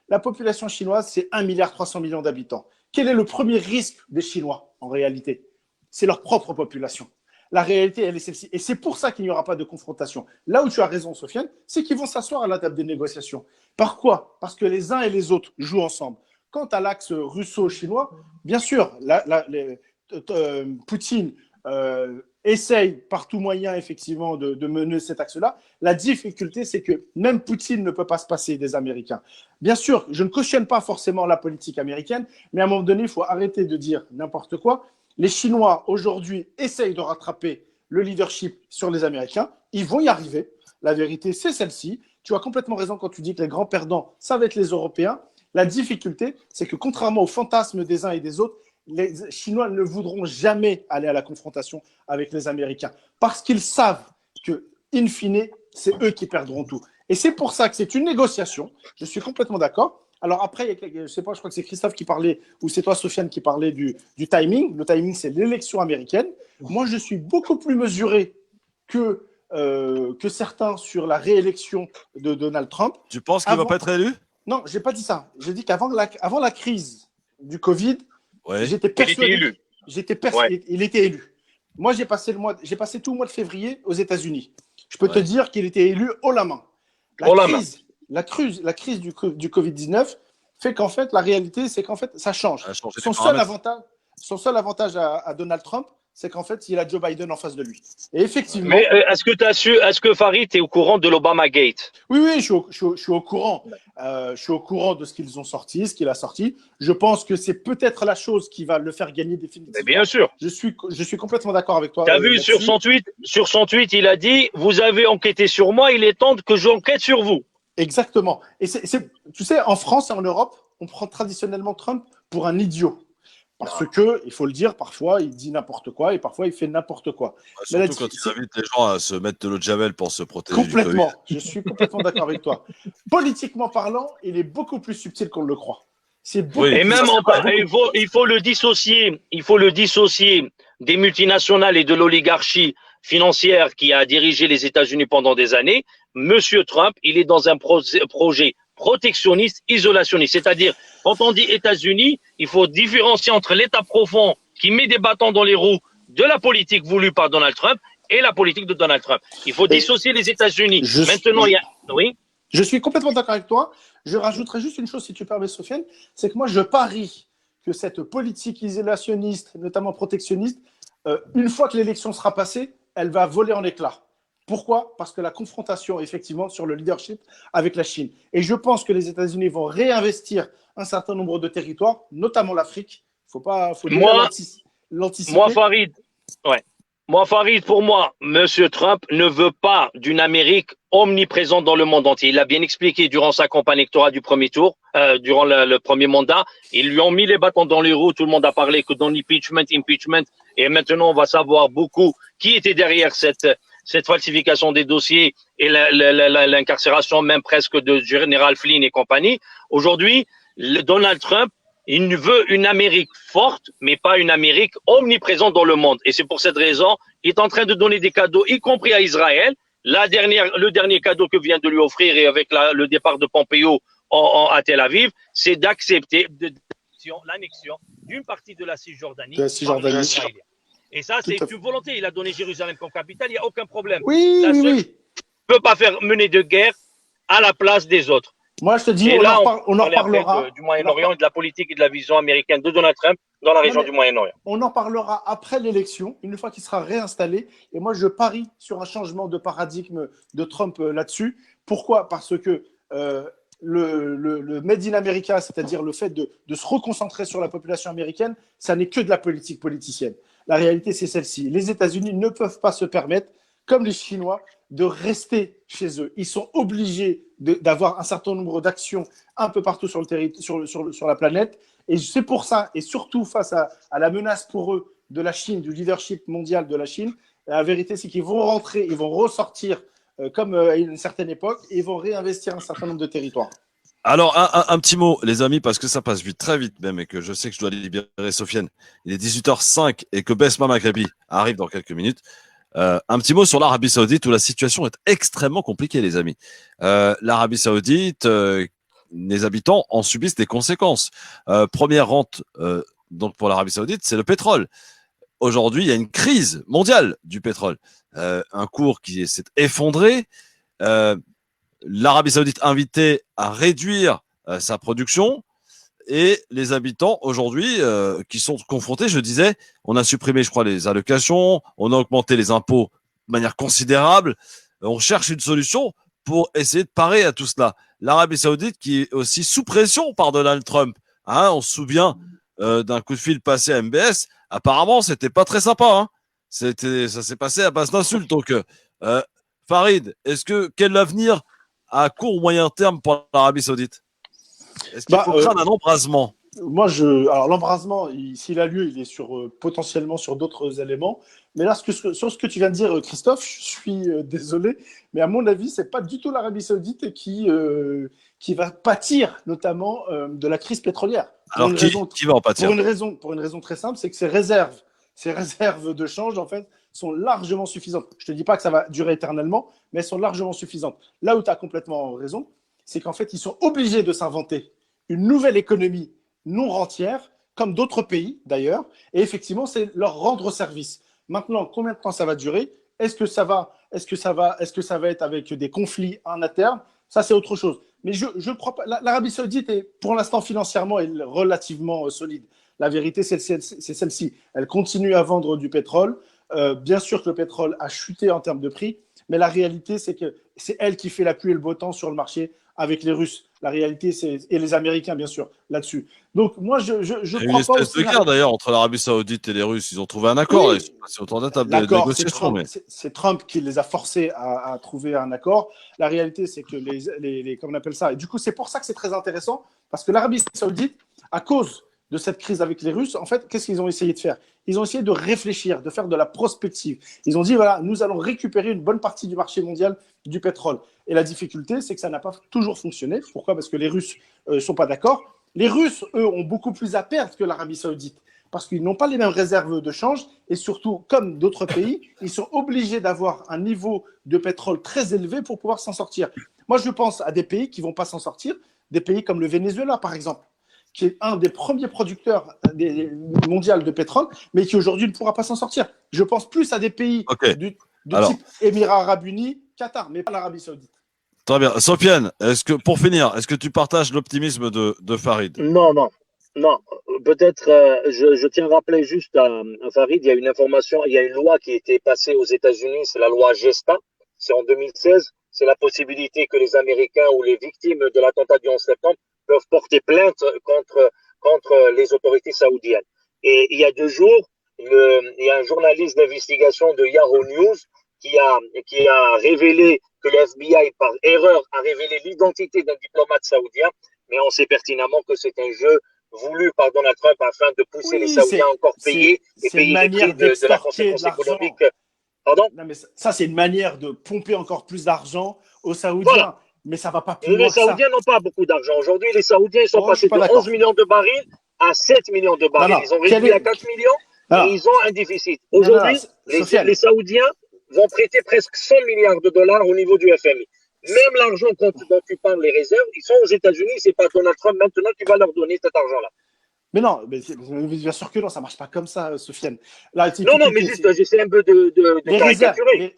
La population chinoise, c'est 1,3 milliard d'habitants. Quel est le premier risque des Chinois, en réalité? C'est leur propre population. La réalité, elle est celle-ci. Et c'est pour ça qu'il n'y aura pas de confrontation. Là où tu as raison, Sofiane, c'est qu'ils vont s'asseoir à la table des négociations. Par quoi? Parce que les uns et les autres jouent ensemble. Quant à l'axe russo-chinois, bien sûr, Poutine essaye par tout moyen, effectivement, de mener cet axe-là. La difficulté, c'est que même Poutine ne peut pas se passer des Américains. Bien sûr, je ne cautionne pas forcément la politique américaine, mais à un moment donné, il faut arrêter de dire n'importe quoi. Les Chinois, aujourd'hui, essayent de rattraper le leadership sur les Américains. Ils vont y arriver. La vérité, c'est celle-ci. Tu as complètement raison quand tu dis que les grands perdants, ça va être les Européens. La difficulté, c'est que contrairement aux fantasmes des uns et des autres, les Chinois ne voudront jamais aller à la confrontation avec les Américains parce qu'ils savent que, in fine, c'est eux qui perdront tout. Et c'est pour ça que c'est une négociation. Je suis complètement d'accord. Alors après, je ne sais pas, je crois que c'est Christophe qui parlait, ou c'est toi, Sofiane, qui parlait du timing. Le timing, c'est l'élection américaine. Moi, je suis beaucoup plus mesuré que certains sur la réélection de Donald Trump. Tu penses qu'il ne va pas être élu? Non, je n'ai pas dit ça. Je dis qu'avant la crise du Covid, ouais. J'étais persuadé. Il était élu. Il était élu. Moi, j'ai passé tout le mois de février aux États-Unis. Je peux te dire qu'il était élu haut la main. La crise du Covid-19 fait qu'en fait, la réalité, c'est qu'en fait, ça change. Son seul avantage à Donald Trump, c'est qu'en fait, il a Joe Biden en face de lui. Et effectivement. Mais est-ce que Farid est au courant de l'Obama Gate? Oui, je suis au courant. Je suis au courant de ce qu'ils ont sorti, ce qu'il a sorti. Je pense que c'est peut-être la chose qui va le faire gagner définitivement. Mais bien sûr. Je suis complètement d'accord avec toi. Tu as vu sur son tweet, il a dit « Vous avez enquêté sur moi, il est temps que j'enquête sur vous ». Exactement. Et tu sais, en France et en Europe, on prend traditionnellement Trump pour un idiot. Parce que, il faut le dire, parfois, il dit n'importe quoi et parfois, il fait n'importe quoi. Surtout quand il invite les gens à se mettre de l'eau de Javel pour se protéger. Complètement. Je suis complètement d'accord avec toi. Politiquement parlant, il est beaucoup plus subtil qu'on ne le croit. Et même, il faut le dissocier des multinationales et de l'oligarchie financière qui a dirigé les États-Unis pendant des années. Monsieur Trump, il est dans un projet protectionniste, isolationniste. C'est-à-dire, quand on dit États-Unis, il faut différencier entre l'État profond qui met des bâtons dans les roues de la politique voulue par Donald Trump et la politique de Donald Trump. Il faut dissocier les États-Unis. Maintenant, il y a… Oui. Je suis complètement d'accord avec toi. Je rajouterai juste une chose, si tu permets, Sofiane, c'est que moi, je parie que cette politique isolationniste, notamment protectionniste, une fois que l'élection sera passée, elle va voler en éclats. Pourquoi ? Parce que la confrontation, effectivement, sur le leadership avec la Chine. Et je pense que les États-Unis vont réinvestir un certain nombre de territoires, notamment l'Afrique. Il faut l'anticiper. Moi, Farid, ouais. Moi, Farid, pour moi, M. Trump ne veut pas d'une Amérique omniprésente dans le monde entier. Il l'a bien expliqué durant sa campagne électorale du premier tour, durant le premier mandat. Ils lui ont mis les bâtons dans les roues. Tout le monde a parlé que dans l'impeachment. Et maintenant, on va savoir beaucoup qui était derrière cette falsification des dossiers et l'incarcération même presque de général Flynn et compagnie. Aujourd'hui, Donald Trump, il veut une Amérique forte, mais pas une Amérique omniprésente dans le monde. Et c'est pour cette raison, il est en train de donner des cadeaux, y compris à Israël. Le dernier cadeau que vient de lui offrir, et avec le départ de Pompeo à Tel Aviv, c'est d'accepter l'annexion d'une partie de la Cisjordanie. Et ça, c'est une volonté. Il a donné Jérusalem comme capitale, il n'y a aucun problème. Oui. Il ne peut pas faire mener de guerre à la place des autres. Moi, je te dis, on en reparlera. Du Moyen-Orient et de la politique et de la vision américaine de Donald Trump dans la région du Moyen-Orient. On en parlera après l'élection, une fois qu'il sera réinstallé. Et moi, je parie sur un changement de paradigme de Trump là-dessus. Pourquoi ? Parce que le Made in America, c'est-à-dire le fait de se reconcentrer sur la population américaine, ça n'est que de la politique politicienne. La réalité, c'est celle-ci. Les États-Unis ne peuvent pas se permettre, comme les Chinois, de rester chez eux. Ils sont obligés d'avoir un certain nombre d'actions un peu partout sur la planète. Et c'est pour ça, et surtout face à la menace pour eux de la Chine, du leadership mondial de la Chine, la vérité, c'est qu'ils vont rentrer, ils vont ressortir comme à une certaine époque, et ils vont réinvestir un certain nombre de territoires. Alors, un petit mot, les amis, parce que ça passe vite, très vite même, et que je sais que je dois libérer Sofiane. Il est 18h05 et que Besma Maghrebi arrive dans quelques minutes. Un petit mot sur l'Arabie Saoudite où la situation est extrêmement compliquée, les amis. L'Arabie Saoudite, les habitants en subissent des conséquences. Première rente donc pour l'Arabie Saoudite, c'est le pétrole. Aujourd'hui, il y a une crise mondiale du pétrole. Un cours qui s'est effondré. L'Arabie Saoudite invitée à réduire sa production. Et les habitants aujourd'hui qui sont confrontés, je disais, on a supprimé, je crois, les allocations, on a augmenté les impôts de manière considérable. On cherche une solution pour essayer de parer à tout cela. L'Arabie Saoudite qui est aussi sous pression par Donald Trump. Hein, on se souvient d'un coup de fil passé à MBS. Apparemment, c'était pas très sympa. Hein. Ça s'est passé à base d'insultes. Donc, Farid, quel avenir à court ou moyen terme pour l'Arabie Saoudite ? Est-ce qu'il faut craindre un embrasement ? Alors l'embrasement, s'il a lieu, il est potentiellement sur d'autres éléments. Mais là, sur ce que tu viens de dire, Christophe, je suis désolé, mais à mon avis, c'est pas du tout l'Arabie Saoudite qui va pâtir, notamment de la crise pétrolière. Alors qui va en pâtir ? Pour une raison très simple, c'est que ces réserves de change, en fait, sont largement suffisantes. Je te dis pas que ça va durer éternellement, mais elles sont largement suffisantes. Là où tu as complètement raison, c'est qu'en fait, ils sont obligés de s'inventer une nouvelle économie non rentière, comme d'autres pays d'ailleurs, et effectivement, c'est leur rendre service. Maintenant, combien de temps ça va durer ? Est-ce que ça va être avec des conflits en interne ? Ça, c'est autre chose. Mais je crois pas. L'Arabie Saoudite est, pour l'instant, financièrement, relativement solide. La vérité, c'est celle-ci. Elle continue à vendre du pétrole. Bien sûr que le pétrole a chuté en termes de prix, mais la réalité, c'est que c'est elle qui fait la pluie et le beau temps sur le marché avec les Russes. La réalité, et les Américains, bien sûr, là-dessus. Donc, moi, je crois pas. Il y a une espèce de guerre, d'ailleurs, entre l'Arabie Saoudite et les Russes. Ils ont trouvé un accord. Oui. Ils sont passés autour de la table de négociation. C'est Trump qui les a forcés à trouver un accord. La réalité, c'est que comment on appelle ça ? Et du coup, c'est pour ça que c'est très intéressant, parce que l'Arabie Saoudite, à cause de cette crise avec les Russes, en fait, qu'est-ce qu'ils ont essayé de faire ? Ils ont essayé de réfléchir, de faire de la prospective. Ils ont dit, voilà, nous allons récupérer une bonne partie du marché mondial du pétrole. Et la difficulté, c'est que ça n'a pas toujours fonctionné. Pourquoi ? Parce que les Russes ne sont pas d'accord. Les Russes, eux, ont beaucoup plus à perdre que l'Arabie Saoudite, parce qu'ils n'ont pas les mêmes réserves de change. Et surtout, comme d'autres pays, ils sont obligés d'avoir un niveau de pétrole très élevé pour pouvoir s'en sortir. Moi, je pense à des pays qui ne vont pas s'en sortir, des pays comme le Venezuela, par exemple, qui est un des premiers producteurs mondiaux de pétrole, mais qui aujourd'hui ne pourra pas s'en sortir. Je pense plus à des pays de Alors. type Émirats Arabes Unis, Qatar, mais pas l'Arabie Saoudite. Très bien. Sofiane, pour finir, est-ce que tu partages l'optimisme de Farid? Non, non, non. Peut-être, je tiens à rappeler juste à Farid, il y a une information, il y a une loi qui a été passée aux États-Unis, c'est la loi Gesta, c'est en 2016, c'est la possibilité que les Américains ou les victimes de l'attentat du 11 septembre peuvent porter plainte contre les autorités saoudiennes. Et il y a 2 jours, il y a un journaliste d'investigation de Yahoo News qui a révélé que le FBI, par erreur, a révélé l'identité d'un diplomate saoudien, mais on sait pertinemment que c'est un jeu voulu par Donald Trump afin de pousser les Saoudiens à encore payer et payer les prix de la conséquence économique. Pardon? Non, mais ça, c'est une manière de pomper encore plus d'argent aux Saoudiens. Voilà. Mais ça va pas plus loin Les que ça. Saoudiens n'ont pas beaucoup d'argent. Aujourd'hui, les Saoudiens ils sont passés de 11 millions de barils à 7 millions de barils. Ils ont réduit à 4 millions et ils ont un déficit. Aujourd'hui, les Saoudiens vont prêter presque 100 milliards de dollars au niveau du FMI. Même l'argent dont tu parles, les réserves, ils sont aux États-Unis. C'est pas Donald Trump maintenant qui va leur donner cet argent-là. Mais non, bien sûr que non, ça marche pas comme ça, Sofiane. Là, non, mais juste, j'essaie un peu de caricaturer.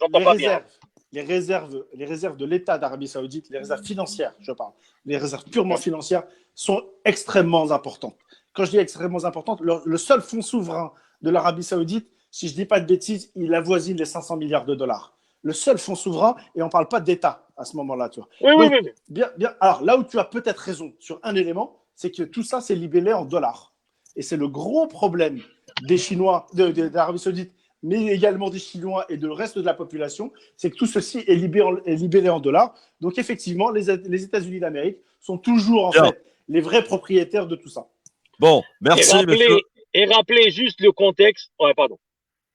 Les réserves de l'État d'Arabie Saoudite, les réserves financières, je parle, les réserves purement financières sont extrêmement importantes. Quand je dis extrêmement importantes, le seul fonds souverain de l'Arabie Saoudite, si je dis pas de bêtises, il avoisine les 500 milliards de dollars. Le seul fonds souverain, et on parle pas d'État à ce moment-là, tu vois. Oui. Bien. Alors là où tu as peut-être raison sur un élément, c'est que tout ça, c'est libellé en dollars. Et c'est le gros problème des Chinois, d'Arabie Saoudite, mais également des Chinois et de le reste de la population, c'est que tout ceci est libellé en dollars. Donc effectivement, les États-Unis d'Amérique sont toujours en fait les vrais propriétaires de tout ça. Bon, merci. Et rappelez juste le contexte. Ouais, pardon.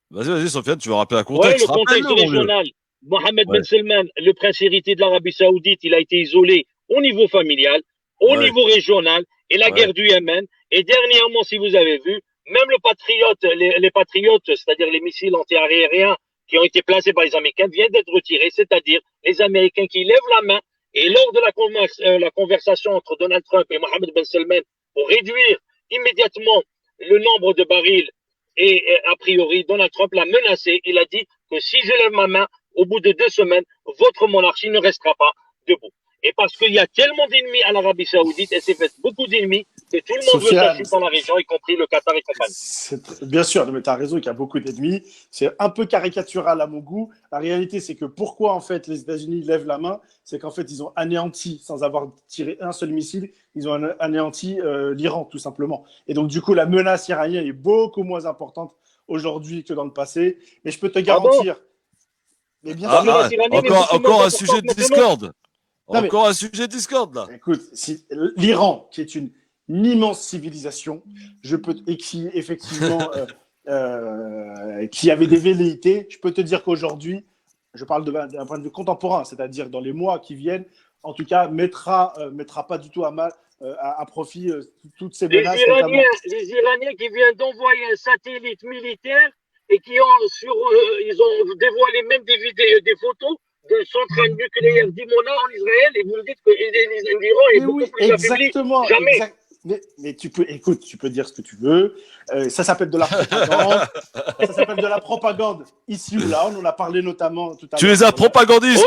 Vas-y, Sofiane, tu veux rappeler un contexte? Ouais, le contexte régional. Mohamed Ben Salman, le prince héritier de l'Arabie Saoudite, il a été isolé au niveau familial, au niveau régional, et la guerre du Yémen. Et dernièrement, si vous avez vu, même les patriotes, c'est-à-dire les missiles anti-aériens qui ont été placés par les Américains, viennent d'être retirés, c'est-à-dire les Américains qui lèvent la main. Et lors de la conversation entre Donald Trump et Mohamed Ben Salman pour réduire immédiatement le nombre de barils, et a priori, Donald Trump l'a menacé. Il a dit que si je lève ma main, au bout de 2 semaines, votre monarchie ne restera pas debout. Et parce qu'il y a tellement d'ennemis à l'Arabie Saoudite, elle s'est fait beaucoup d'ennemis, que tout le monde veut s'assurer dans la région, y compris le Qatar et compagnie. Bien sûr, mais tu as raison qu'il y a beaucoup d'ennemis. C'est un peu caricatural à mon goût. La réalité, c'est que pourquoi en fait les États-Unis lèvent la main, c'est qu'en fait ils ont anéanti, sans avoir tiré un seul missile, ils ont anéanti l'Iran tout simplement. Et donc du coup, la menace iranienne est beaucoup moins importante aujourd'hui que dans le passé. Mais je peux te garantir. Mais bien sûr, encore un sujet de discorde. Encore un sujet de discorde là. Écoute, l'Iran, qui est une immense civilisation, et qui effectivement qui avait des velléités, je peux te dire qu'aujourd'hui, je parle d'un point de vue contemporain, c'est-à-dire dans les mois qui viennent, en tout cas, mettra pas du tout à profit toutes ces menaces. Les Iraniens qui viennent d'envoyer un satellite militaire et qui ils ont dévoilé même des photos de centrale nucléaire d'Imona en Israël, et vous me dites que l'Iran est beaucoup plus affaibli. Jamais. Mais tu peux dire ce que tu veux. Ça s'appelle de la propagande. Ça s'appelle de la propagande ici ou là. On en a parlé notamment tout à l'heure. Tu es un propagandiste.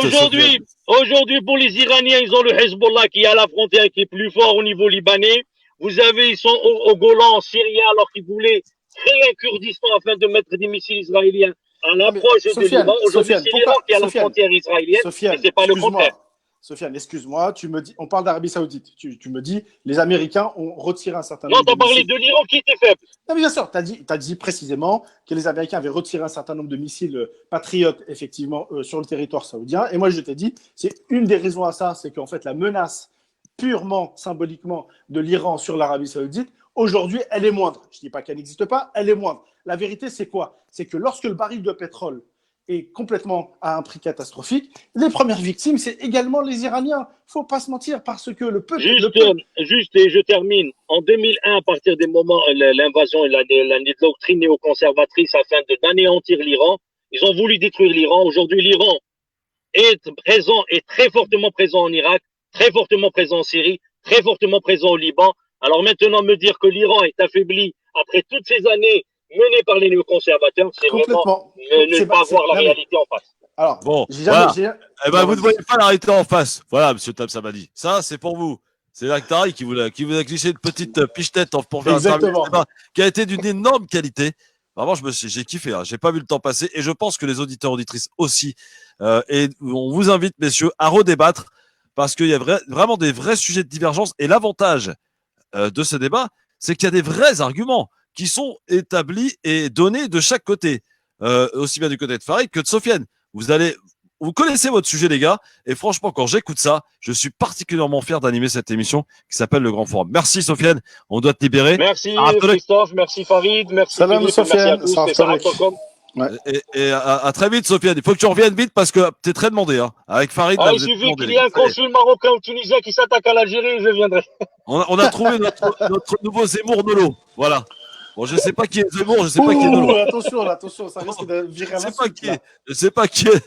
Aujourd'hui, pour les Iraniens, ils ont le Hezbollah qui est à la frontière, qui est plus fort au niveau libanais. Ils sont au Golan, en Syrie, alors qu'ils voulaient créer un Kurdistan afin de mettre des missiles israéliens à l'approche de l'Iran. Aujourd'hui, c'est l'Iran qui est à la frontière israélienne, mais c'est pas le contraire. Sofiane, excuse-moi, tu me dis, on parle d'Arabie Saoudite. Tu me dis, les Américains ont retiré un certain nombre de missiles. Non, t'as parlé de l'Iran qui était faible. Non, mais bien sûr, t'as dit précisément que les Américains avaient retiré un certain nombre de missiles patriotes, effectivement, sur le territoire saoudien. Et moi, je t'ai dit, c'est une des raisons à ça, c'est qu'en fait, la menace purement, symboliquement, de l'Iran sur l'Arabie Saoudite, aujourd'hui, elle est moindre. Je ne dis pas qu'elle n'existe pas, elle est moindre. La vérité, c'est quoi? C'est que lorsque le baril de pétrole est complètement à un prix catastrophique, les premières victimes, c'est également les Iraniens. Il ne faut pas se mentir, parce que le peuple... Juste, et je termine. En 2001, à partir des moments, l'invasion et la doctrine néoconservatrice afin d'anéantir l'Iran, ils ont voulu détruire l'Iran. Aujourd'hui, l'Iran est très fortement présent en Irak, très fortement présent en Syrie, très fortement présent au Liban. Alors maintenant, me dire que l'Iran est affaibli après toutes ces années, mené par les néoconservateurs, c'est vraiment Complètement. ne pas voir la Non, mais- réalité en face. Alors, Bon, j'ai voilà. jamais. Eh ben, vous ne voyez pas la réalité en face. Voilà, monsieur Tam Samadi. Ça, c'est pour vous. C'est l'Actari qui vous a glissé une petite pichenette pour faire un Exactement. débat qui a été d'une énorme qualité. Vraiment, j'ai kiffé. Hein. J'ai pas vu le temps passer et je pense que les auditeurs auditrices aussi. Et on vous invite, messieurs, à redébattre parce qu'il y a vraiment des vrais sujets de divergence. Et l'avantage de ce débat, c'est qu'il y a des vrais arguments qui sont établis et donnés de chaque côté, aussi bien du côté de Farid que de Sofiane. Vous connaissez votre sujet, les gars, et franchement, quand j'écoute ça, je suis particulièrement fier d'animer cette émission qui s'appelle Le Grand Forum. Merci, Sofiane. On doit te libérer. Merci Christophe, merci Farid, merci Salam, Philippe, Sofiane. merci à tous. Salam. C'était Sarah.com. Et à très vite, Sofiane. Il faut que tu reviennes vite parce que t'es très demandé. Hein. Avec Farid, là, Il vous êtes suffit demandé, qu'il les y ait gars. un consul marocain ou tunisien qui s'attaque à l'Algérie, je viendrai. On a trouvé notre nouveau Zemmour Nolo. Voilà. Bon, je sais pas qui est Zemmour, je sais pas qui est Nolo. Attention, ça risque de virer à l'insulte. Je sais pas qui est.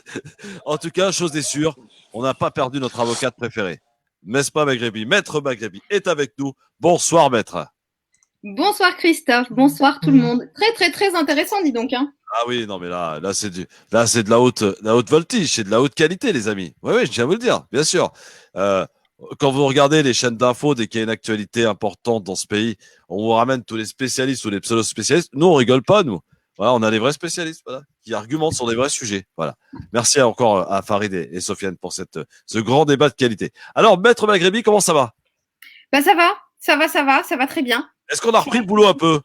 En tout cas, chose est sûre, on n'a pas perdu notre avocate préférée. N'est-ce pas, Maghrebi? Maître Maghrebi est avec nous. Bonsoir, maître. Bonsoir Christophe, bonsoir tout le monde. Très très très intéressant, dis donc. Hein. Ah oui, non mais là c'est de la haute voltige, c'est de la haute qualité, les amis. Oui, je tiens à vous le dire, bien sûr. Quand vous regardez les chaînes d'infos dès qu'il y a une actualité importante dans ce pays, on vous ramène tous les spécialistes ou les pseudo-spécialistes. Nous, on rigole pas, nous. Voilà, on a des vrais spécialistes, voilà, qui argumentent sur des vrais sujets. Voilà. Merci encore à Farid et Sofiane pour ce grand débat de qualité. Alors, maître Maghrebi, comment ça va? Bah ça va très bien. Est-ce qu'on a repris le boulot un peu?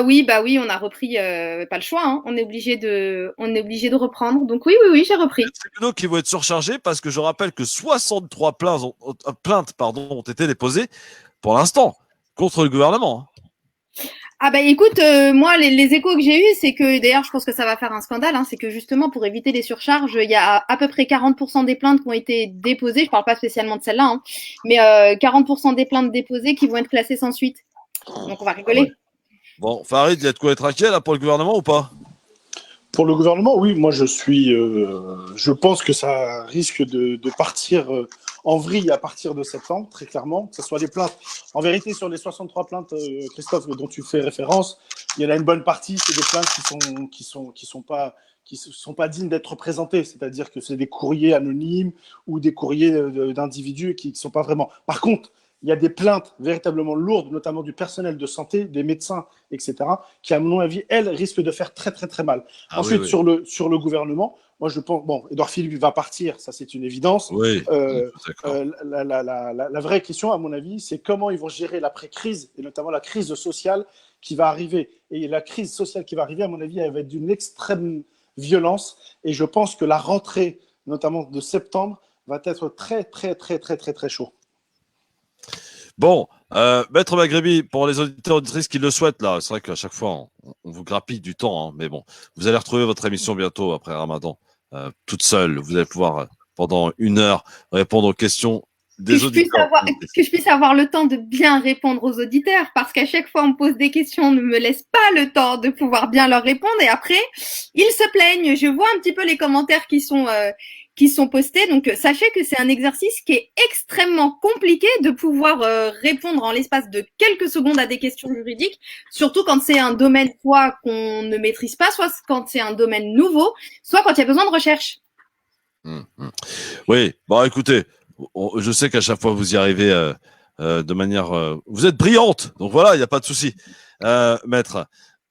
Oui, on a repris, pas le choix, hein. On est obligé de reprendre. Donc oui, j'ai repris. Les tribunaux qui vont être surchargés parce que je rappelle que 63 plaintes ont été déposées pour l'instant contre le gouvernement. Ah bah écoute, moi les échos que j'ai eus, c'est que d'ailleurs je pense que ça va faire un scandale, hein, c'est que justement pour éviter les surcharges, il y a à peu près 40% des plaintes qui ont été déposées, je parle pas spécialement de celle-là, hein, mais 40% des plaintes déposées qui vont être classées sans suite. Donc on va rigoler. Ouais. Bon, Farid, il y a de quoi être inquiet là pour le gouvernement ou pas? Pour le gouvernement, oui, moi je pense que ça risque de partir en vrille à partir de septembre, très clairement, que ce soit les plaintes. En vérité, sur les 63 plaintes, Christophe, dont tu fais référence, il y en a une bonne partie, c'est des plaintes qui sont pas dignes d'être présentées, c'est-à-dire que c'est des courriers anonymes ou des courriers d'individus qui ne sont pas vraiment. Par contre, il y a des plaintes véritablement lourdes, notamment du personnel de santé, des médecins, etc., qui, à mon avis, elles, risquent de faire très, très, très mal. Ensuite, oui. sur le gouvernement, moi, je pense, Édouard Philippe va partir, ça, c'est une évidence. Oui. La vraie question, à mon avis, c'est comment ils vont gérer l'après-crise, et notamment la crise sociale qui va arriver. Et la crise sociale qui va arriver, à mon avis, elle va être d'une extrême violence. Et je pense que la rentrée, notamment de septembre, va être très, très, très, très, très, très chaud. Bon, maître Maghrebi, pour les auditeurs et auditrices qui le souhaitent, là, c'est vrai qu'à chaque fois, on vous grappille du temps, hein, mais bon, vous allez retrouver votre émission bientôt après Ramadan, toute seule. Vous allez pouvoir, pendant 1 heure, répondre aux questions des auditeurs. Que je puisse avoir le temps de bien répondre aux auditeurs, parce qu'à chaque fois, on me pose des questions, on ne me laisse pas le temps de pouvoir bien leur répondre, et après, ils se plaignent. Je vois un petit peu les commentaires qui sont postés. Donc, sachez que c'est un exercice qui est extrêmement compliqué de pouvoir répondre en l'espace de quelques secondes à des questions juridiques, surtout quand c'est un domaine soit qu'on ne maîtrise pas, soit quand c'est un domaine nouveau, soit quand il y a besoin de recherche. Oui, bon, écoutez, je sais qu'à chaque fois vous y arrivez de manière... vous êtes brillante, donc voilà, il n'y a pas de souci, maître.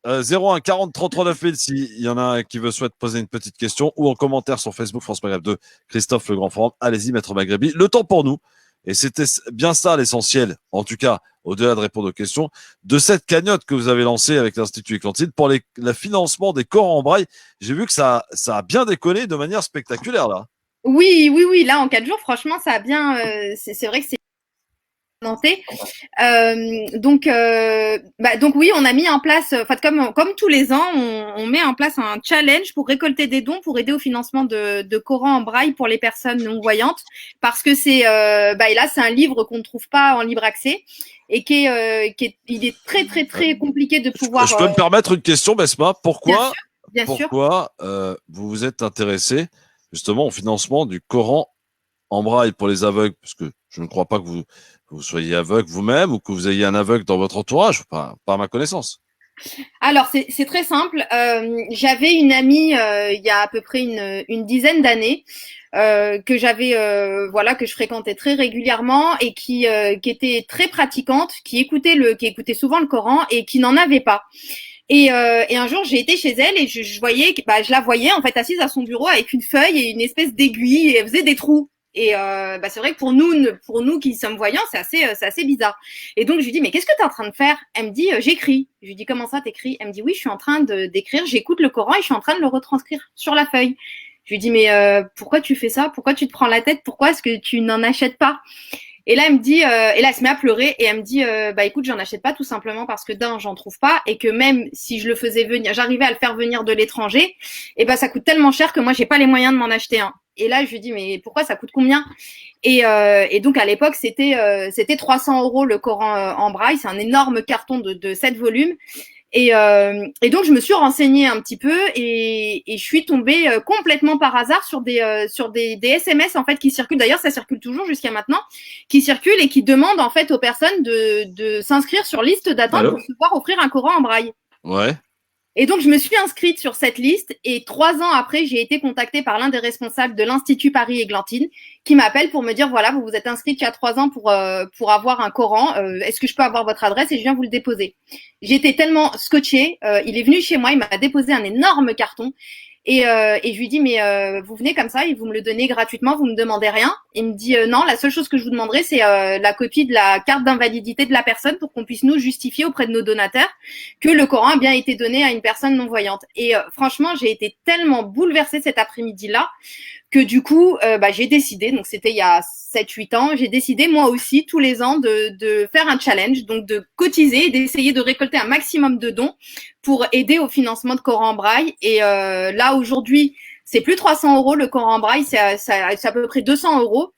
01 40 33 9000 s'il y en a un qui souhaite poser une petite question, ou en commentaire sur Facebook France Maghreb 2, Christophe Le Grand Forum. Allez-y, maître Maghrebi. Le temps pour nous, et c'était bien ça l'essentiel, en tout cas, au-delà de répondre aux questions, de cette cagnotte que vous avez lancée avec l'Institut Éclantine pour le financement des Corans en braille. J'ai vu que ça a bien décollé de manière spectaculaire, là. Oui, là, en 4 jours, franchement, ça a bien... c'est vrai que c'est... Donc oui, on a mis en place, comme tous les ans, on met en place un challenge pour récolter des dons pour aider au financement de Coran en braille pour les personnes non voyantes, parce que c'est un livre qu'on ne trouve pas en libre accès et il est très très très compliqué de pouvoir. Je peux me permettre une question, Besma? Pourquoi sûr. Vous vous êtes intéressé justement au financement du Coran en braille pour les aveugles, parce que je ne crois pas que vous soyez aveugle vous-même ou que vous ayez un aveugle dans votre entourage, pas à ma connaissance. Alors, c'est très simple. J'avais une amie il y a à peu près une dizaine d'années que j'avais voilà que je fréquentais très régulièrement et qui était très pratiquante, qui écoutait souvent le Coran et qui n'en avait pas. Et un jour, j'ai été chez elle et je voyais je la voyais en fait assise à son bureau avec une feuille et une espèce d'aiguille et elle faisait des trous. Et c'est vrai que pour nous qui sommes voyants, c'est assez bizarre. Et donc je lui dis mais qu'est-ce que tu es en train de faire? Elle me dit j'écris. Je lui dis comment ça t'écris? Elle me dit oui, je suis en train d'écrire, j'écoute le Coran et je suis en train de le retranscrire sur la feuille. Je lui dis mais pourquoi tu fais ça? Pourquoi tu te prends la tête? Pourquoi est-ce que tu n'en achètes pas? Et là, elle me dit, et là, elle se met à pleurer et elle me dit, écoute, j'en achète pas tout simplement parce que d'un, j'en trouve pas et que même si je le faisais venir, j'arrivais à le faire venir de l'étranger, et ça coûte tellement cher que moi, j'ai pas les moyens de m'en acheter un. Et là, je lui dis, mais pourquoi ça coûte combien? Et donc, à l'époque, c'était 300 € le Coran en braille. C'est un énorme carton de 7 volumes. Et donc je me suis renseignée un petit peu et je suis tombée complètement par hasard sur des SMS en fait qui circulent. D'ailleurs, ça circule toujours jusqu'à maintenant, qui circulent et qui demandent en fait aux personnes de s'inscrire sur liste d'attente pour pouvoir offrir un Coran en braille. Ouais. Et donc, je me suis inscrite sur cette liste et 3 ans après, j'ai été contactée par l'un des responsables de l'Institut Paris-Églantine qui m'appelle pour me dire, voilà, vous vous êtes inscrite il y a 3 ans pour avoir un Coran. Est-ce que je peux avoir votre adresse et je viens vous le déposer? J'étais tellement scotchée. Il est venu chez moi, il m'a déposé un énorme carton. Et je lui dis, mais vous venez comme ça et vous me le donnez gratuitement, vous me demandez rien. Il me dit, non, la seule chose que je vous demanderai, c'est la copie de la carte d'invalidité de la personne pour qu'on puisse nous justifier auprès de nos donateurs que le Coran a bien été donné à une personne non-voyante. Et franchement, j'ai été tellement bouleversée cet après-midi-là que du coup, j'ai décidé, donc c'était il y a 7-8 ans, j'ai décidé moi aussi tous les ans de faire un challenge, donc de cotiser et d'essayer de récolter un maximum de dons pour aider au financement de Coran en braille. Et là, aujourd'hui, c'est plus 300 € le Coran en braille, c'est à peu près 200 €.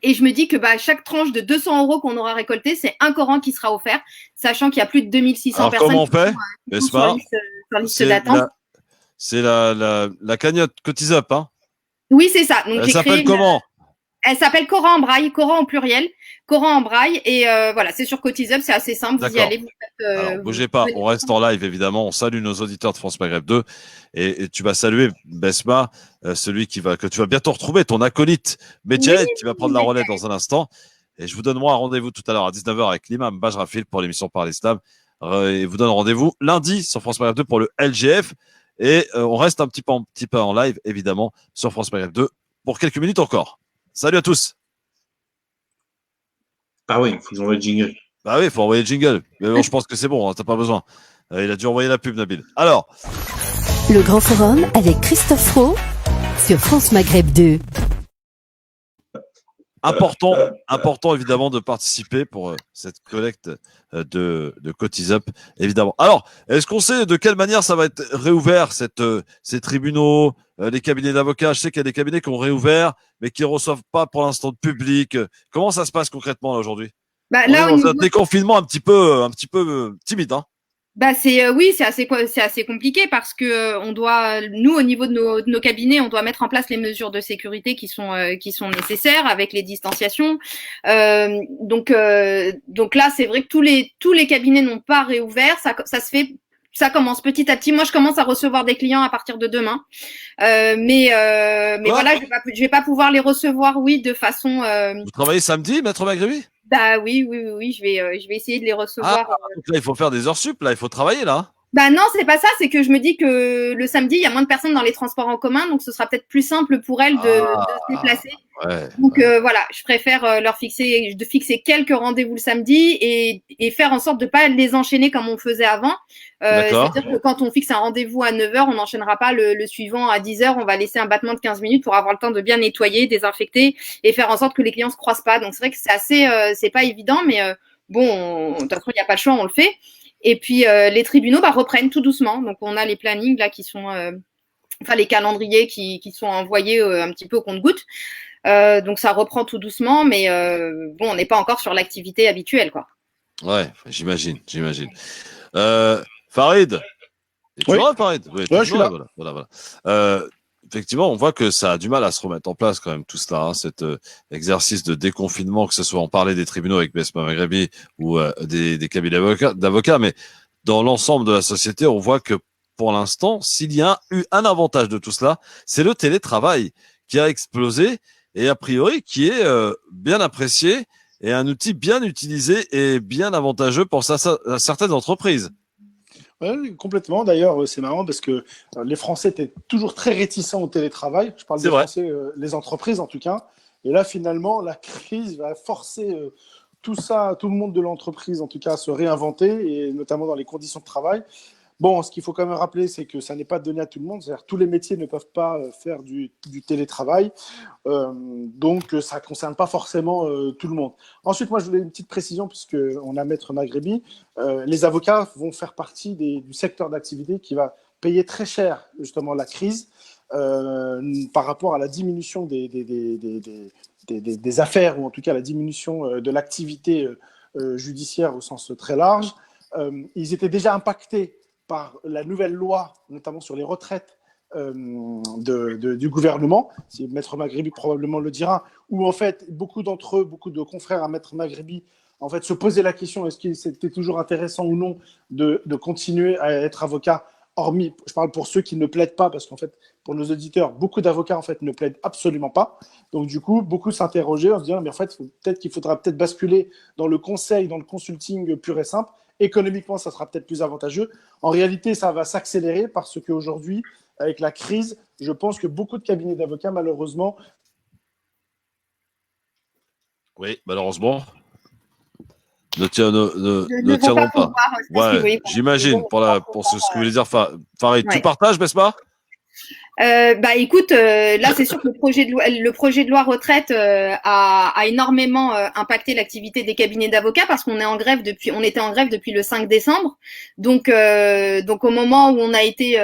Et je me dis que chaque tranche de 200 € qu'on aura récolté, c'est un Coran qui sera offert, sachant qu'il y a plus de 2600 personnes comment on fait, qui sont sur liste d'attente. C'est la cagnotte Cotise-Up, hein? Oui, c'est ça. Donc, elle s'appelle comment? Elle s'appelle Coran en braille, Coran au pluriel, Coran en braille. Et voilà, c'est sur Cotise-Up, c'est assez simple. Vous y allez, vous faites. Alors, bougez pas, on reste en live évidemment. On salue nos auditeurs de France Maghreb 2 et tu vas saluer Besma, celui que tu vas bientôt retrouver, ton acolyte Medjed, qui va prendre la relais dans un instant. Et je vous donne moi un rendez-vous tout à l'heure à 19h avec l'imam Bajrafil pour l'émission Par l'Islam. Et vous donne rendez-vous lundi sur France Maghreb 2 pour le LGF. Et on reste un petit peu en live, évidemment, sur France Maghreb 2 pour quelques minutes encore. Salut à tous. Ah oui, il faut que j'envoie le jingle. Bah oui, il faut envoyer le jingle. Mais bon, je pense que c'est bon, hein, t'as pas besoin. Il a dû envoyer la pub, Nabil. Alors. Le Grand Forum avec Christophe Roux sur France Maghreb 2. Important évidemment de participer pour cette collecte de Cotise-Up, évidemment. Alors, est-ce qu'on sait de quelle manière ça va être réouvert, ces tribunaux, les cabinets d'avocats? Je sais qu'il y a des cabinets qui ont réouvert, mais qui ne reçoivent pas pour l'instant de public. Comment ça se passe concrètement là, aujourd'hui? Là, on est dans un déconfinement un petit peu timide, hein. Oui, c'est assez compliqué parce que nous au niveau de nos cabinets, on doit mettre en place les mesures de sécurité qui sont nécessaires avec les distanciations. Donc là, c'est vrai que tous les cabinets n'ont pas réouvert. Ça commence petit à petit. Moi, je commence à recevoir des clients à partir de demain, mais voilà, je vais pas pouvoir les recevoir, oui, de façon. Vous travaillez samedi, Maître Maghrebi? Oui, je vais essayer de les recevoir. Donc là, il faut faire des heures sup, là, il faut travailler, là. Non, c'est pas ça, c'est que je me dis que le samedi, il y a moins de personnes dans les transports en commun, donc ce sera peut-être plus simple pour elles de se déplacer. Ouais, donc voilà, je préfère de fixer quelques rendez-vous le samedi et faire en sorte de pas les enchaîner comme on faisait avant. C'est-à-dire que quand on fixe un rendez-vous à 9h, on n'enchaînera pas le suivant à 10h, on va laisser un battement de 15 minutes pour avoir le temps de bien nettoyer, désinfecter et faire en sorte que les clients se croisent pas. Donc c'est vrai que c'est pas évident, mais bon, de toute façon, il n'y a pas le choix, on le fait. Et puis les tribunaux reprennent tout doucement. Donc on a les plannings là qui sont, les calendriers qui sont envoyés un petit peu au compte-gouttes. Donc ça reprend tout doucement, mais on n'est pas encore sur l'activité habituelle, quoi. Ouais, j'imagine. Farid. Oui. Là, Farid. Oui, je suis là. Voilà. Effectivement, on voit que ça a du mal à se remettre en place quand même tout cela, hein, cet exercice de déconfinement, que ce soit on parlait des tribunaux avec Besma Maghrebi ou des cabinets d'avocats, mais dans l'ensemble de la société, on voit que pour l'instant, s'il y a eu un avantage de tout cela, c'est le télétravail qui a explosé et a priori qui est bien apprécié et un outil bien utilisé et bien avantageux pour certaines entreprises. Oui, complètement. D'ailleurs, c'est marrant parce que les Français étaient toujours très réticents au télétravail. Je parle des Français, les entreprises en tout cas. Et là, finalement, la crise va forcer tout le monde de l'entreprise en tout cas à se réinventer, et notamment dans les conditions de travail. Bon, ce qu'il faut quand même rappeler, c'est que ça n'est pas donné à tout le monde. C'est-à-dire tous les métiers ne peuvent pas faire du télétravail. Donc, ça ne concerne pas forcément tout le monde. Ensuite, moi, je voulais une petite précision, puisqu'on a Maître Maghrebi. Les avocats vont faire partie du secteur d'activité qui va payer très cher, justement, la crise par rapport à la diminution des affaires, ou en tout cas la diminution de l'activité judiciaire au sens très large. Ils étaient déjà impactés par la nouvelle loi, notamment sur les retraites du gouvernement, si Maître Maghrebi probablement le dira, où en fait beaucoup d'entre eux, beaucoup de confrères à Maître Maghrebi, en fait se posaient la question, est-ce qu'il c'était toujours intéressant ou non de continuer à être avocat, hormis, je parle pour ceux qui ne plaident pas, parce qu'en fait, pour nos auditeurs, beaucoup d'avocats en fait ne plaident absolument pas. Donc du coup, beaucoup s'interrogeaient en se disant, mais en fait, peut-être qu'il faudra peut-être basculer dans le conseil, dans le consulting pur et simple. Économiquement, ça sera peut-être plus avantageux. En réalité, ça va s'accélérer parce qu'aujourd'hui, avec la crise, je pense que beaucoup de cabinets d'avocats, malheureusement… Oui, malheureusement, ne tiendront pas. Ouais, j'imagine, pour ce que vous voulez dire, Farid. Ouais. Tu partages, Besma ? Écoute, là c'est sûr que le projet de loi retraite a énormément impacté l'activité des cabinets d'avocats, parce qu'on était en grève depuis le 5 décembre. Donc au moment où on a été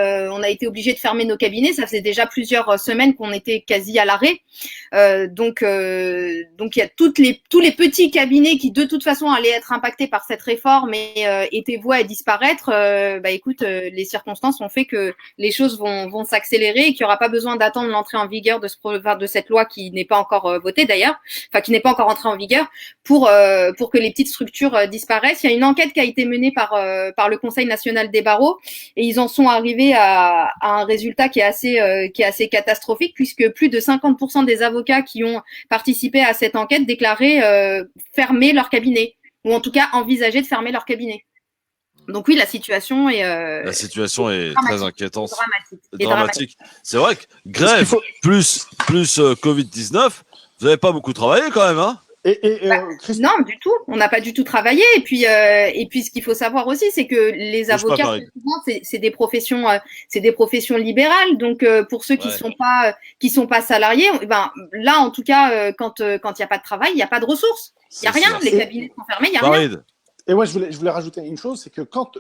obligé de fermer nos cabinets, ça faisait déjà plusieurs semaines qu'on était quasi à l'arrêt. Donc il y a tous les petits cabinets qui de toute façon allaient être impactés par cette réforme et étaient voués à disparaître. Écoute, les circonstances ont fait que les choses vont s'accélérer et qu'il n'y aura pas besoin d'attendre l'entrée en vigueur de cette loi qui n'est pas encore votée d'ailleurs, enfin qui n'est pas encore entrée en vigueur, pour que les petites structures disparaissent. Il y a une enquête qui a été menée par le Conseil national des barreaux, et ils en sont arrivés à un résultat qui est assez catastrophique, puisque plus de 50% des avocats qui ont participé à cette enquête déclaraient fermer leur cabinet, ou en tout cas envisager de fermer leur cabinet. Donc oui, la situation est très inquiétante, dramatique. C'est vrai que grève plus Covid-19, vous n'avez pas beaucoup travaillé quand même, hein? Non, du tout. On n'a pas du tout travaillé. Et puis ce qu'il faut savoir aussi, c'est que les avocats, c'est des professions libérales. Donc, pour ceux qui sont pas salariés, là, en tout cas, quand il n'y a pas de travail, il n'y a pas de ressources. Il n'y a rien. Les cabinets sont fermés, il n'y a rien. Et moi, je voulais rajouter une chose, c'est que quand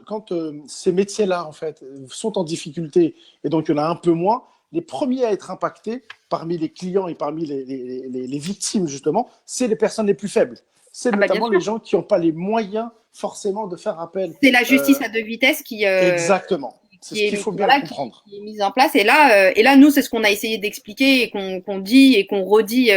ces métiers-là, en fait, sont en difficulté, et donc il y en a un peu moins, les premiers à être impactés parmi les clients et parmi les victimes, justement, c'est les personnes les plus faibles. C'est notamment les gens qui n'ont pas les moyens, forcément, de faire appel. C'est la justice à deux vitesses qui… Exactement. C'est ce qu'il faut bien comprendre. Qui est mise en place. Et là, nous, c'est ce qu'on a essayé d'expliquer et qu'on dit et qu'on redit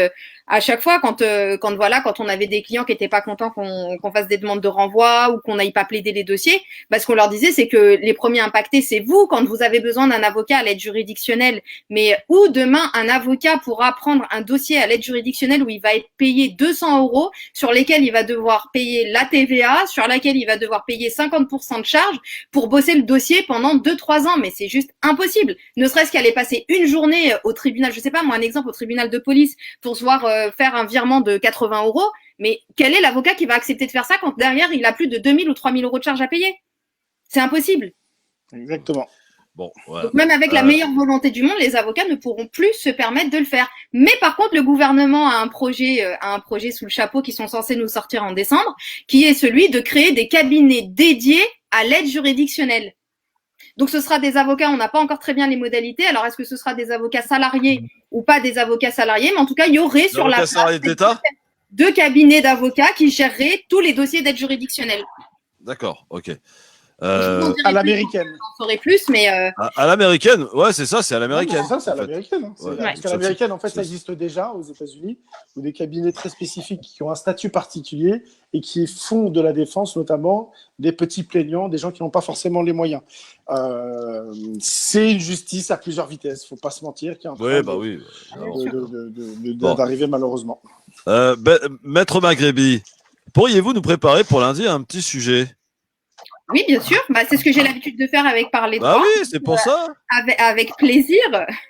à chaque fois quand on avait des clients qui étaient pas contents qu'on fasse des demandes de renvoi ou qu'on n'aille pas plaider les dossiers. Ce qu'on leur disait, c'est que les premiers impactés, c'est vous, quand vous avez besoin d'un avocat à l'aide juridictionnelle. Mais où demain, un avocat pourra prendre un dossier à l'aide juridictionnelle où il va être payé 200 €, sur lesquels il va devoir payer la TVA, sur laquelle il va devoir payer 50% de charges pour bosser le dossier pendant 2-3 ans. Mais c'est juste impossible. Ne serait-ce qu'aller passer une journée au tribunal, je sais pas moi, un exemple, au tribunal de police pour se voir faire un virement de 80 €. Mais quel est l'avocat qui va accepter de faire ça quand derrière il a plus de 2000 ou 3000 € de charges à payer? C'est impossible. Exactement. Bon, voilà. Donc même avec la meilleure volonté du monde, les avocats ne pourront plus se permettre de le faire. Mais par contre, le gouvernement a un projet sous le chapeau qui sont censés nous sortir en décembre, qui est celui de créer des cabinets dédiés à l'aide juridictionnelle. Donc, ce sera des avocats, on n'a pas encore très bien les modalités. Alors, est-ce que ce sera des avocats salariés ou pas des avocats salariés? Mais en tout cas, il y aurait sur la place deux cabinets d'avocats qui géreraient tous les dossiers d'aide juridictionnelle. D'accord, ok. À l'américaine. J'en saurais plus, mais À l'américaine, ouais, c'est ça, c'est à l'américaine. C'est ça, c'est à en fait. l'américaine. Hein. Ouais. Parce qu'à l'américaine, en fait, ça existe déjà aux États-Unis, où des cabinets très spécifiques qui ont un statut particulier et qui font de la défense, notamment des petits plaignants, des gens qui n'ont pas forcément les moyens. C'est une justice à plusieurs vitesses, faut pas se mentir, qui est en train d'arriver malheureusement. Maître Maghrebi, pourriez-vous nous préparer pour lundi un petit sujet? oui, bien sûr. Bah, c'est ce que j'ai l'habitude de faire avec Parler Bah droit. oui, c'est pour ça. Avec plaisir.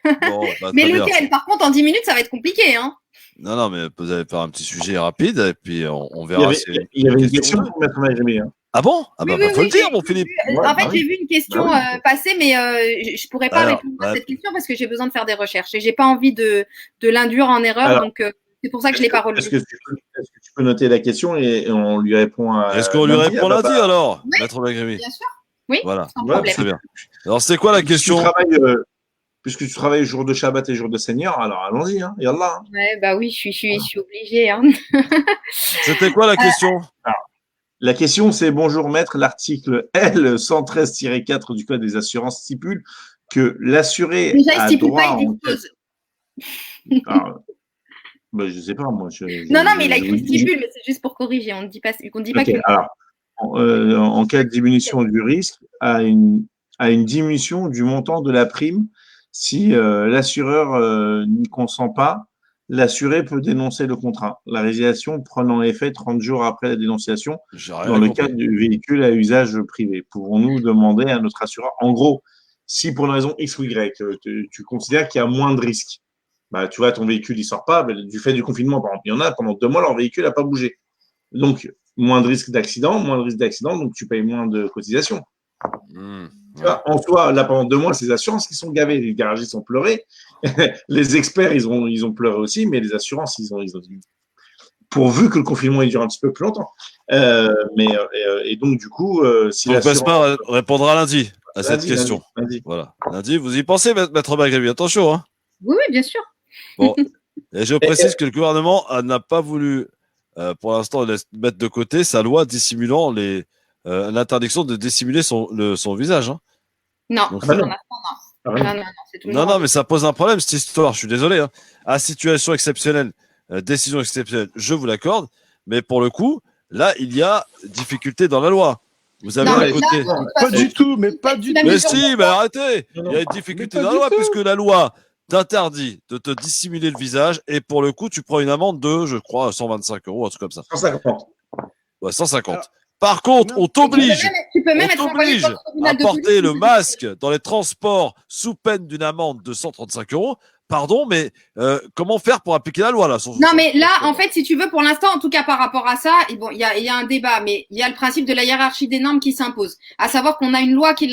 Bon, bah, Mais très bien. lequel? Par contre, en 10 minutes, ça va être compliqué. Hein. Non, mais vous allez faire un petit sujet rapide et puis on Il y verra avait, si il y avait une question pour Maître Maghrebi. Hein. Ah bon? Ah bah, Oui, faut le dire, j'ai mon vu, Philippe. en fait, j'ai vu une question passer, mais je pourrais pas Alors, répondre à cette question parce que j'ai besoin de faire des recherches et j'ai pas envie de l'induire en erreur. Alors, donc, c'est pour ça que je l'ai pas relevé. Est-ce que tu peux noter la question et on lui répond à. Est-ce qu'on lui répond lundi alors, Oui. Maître Maghrebi? Bien sûr. Oui. Voilà, Sans Voilà, problème. très bien. Alors, c'est quoi la question? Puisque tu travailles jour de Shabbat et jour de Seigneur, alors allons-y, hein, yallah. Hein. Ouais, bah oui, je suis obligée. Hein. C'était quoi la question? La question, c'est bonjour maître, l'article L 113-4 du Code des assurances stipule que l'assuré Déjà, il a stipule droit pas, il en dispose. Je sais pas, moi. Non, mais il a écrit stipule, mais c'est juste pour corriger. On ne dit pas Okay, que. Alors, en cas de diminution du risque, à une diminution du montant de la prime, si l'assureur n'y consent pas, l'assuré peut dénoncer le contrat. La résiliation prenant effet 30 jours après la dénonciation dans le cadre du véhicule à usage privé. Pouvons-nous demander à notre assureur, en gros, si pour une raison X ou Y, tu considères qu'il y a moins de risques, bah, tu vois, ton véhicule, il sort pas, du fait du confinement, par exemple, il y en a, pendant 2 mois, leur véhicule n'a pas bougé. Donc, moins de risques d'accident, donc tu payes moins de cotisations. Tu vois, en soi, là, pendant 2 mois, c'est les assurances qui sont gavées, les garagistes ont pleuré, les experts, ils ont pleuré aussi, mais les assurances, ils ont pourvu que le confinement il dure un petit peu plus longtemps. Et donc, du coup, si donc, l'assurance... Vespa répondra lundi à cette question. Lundi. Voilà. Lundi, vous y pensez, Maître Maghrebi, attention. Hein. Oui, bien sûr. Bon. Et je précise que le gouvernement n'a pas voulu, pour l'instant, mettre de côté sa loi dissimulant l'interdiction de dissimuler son visage. Hein. Non, donc, pour l'instant, non. Non, c'est tout. Non, mais ça pose un problème, cette histoire. Je suis désolé. Hein. À situation exceptionnelle, décision exceptionnelle, je vous l'accorde. Mais pour le coup, là, il y a difficulté dans la loi. Vous avez un côté. Pas du tout, mais pas du tout. Mais si, mais arrêtez. Il y a une difficulté dans la loi, puisque la loi t'interdit de te dissimuler le visage. Et pour le coup, tu prends une amende de, je crois, 125 €, un truc comme ça. 150. Ouais, 150. Alors, par contre, on t'oblige à porter le masque dans les transports sous peine d'une amende de 135 €. Pardon, mais comment faire pour appliquer la loi là? Non, mais là, en fait, si tu veux, pour l'instant, en tout cas par rapport à ça, bon, il y a un débat, mais il y a le principe de la hiérarchie des normes qui s'impose. À savoir qu'on a une loi qui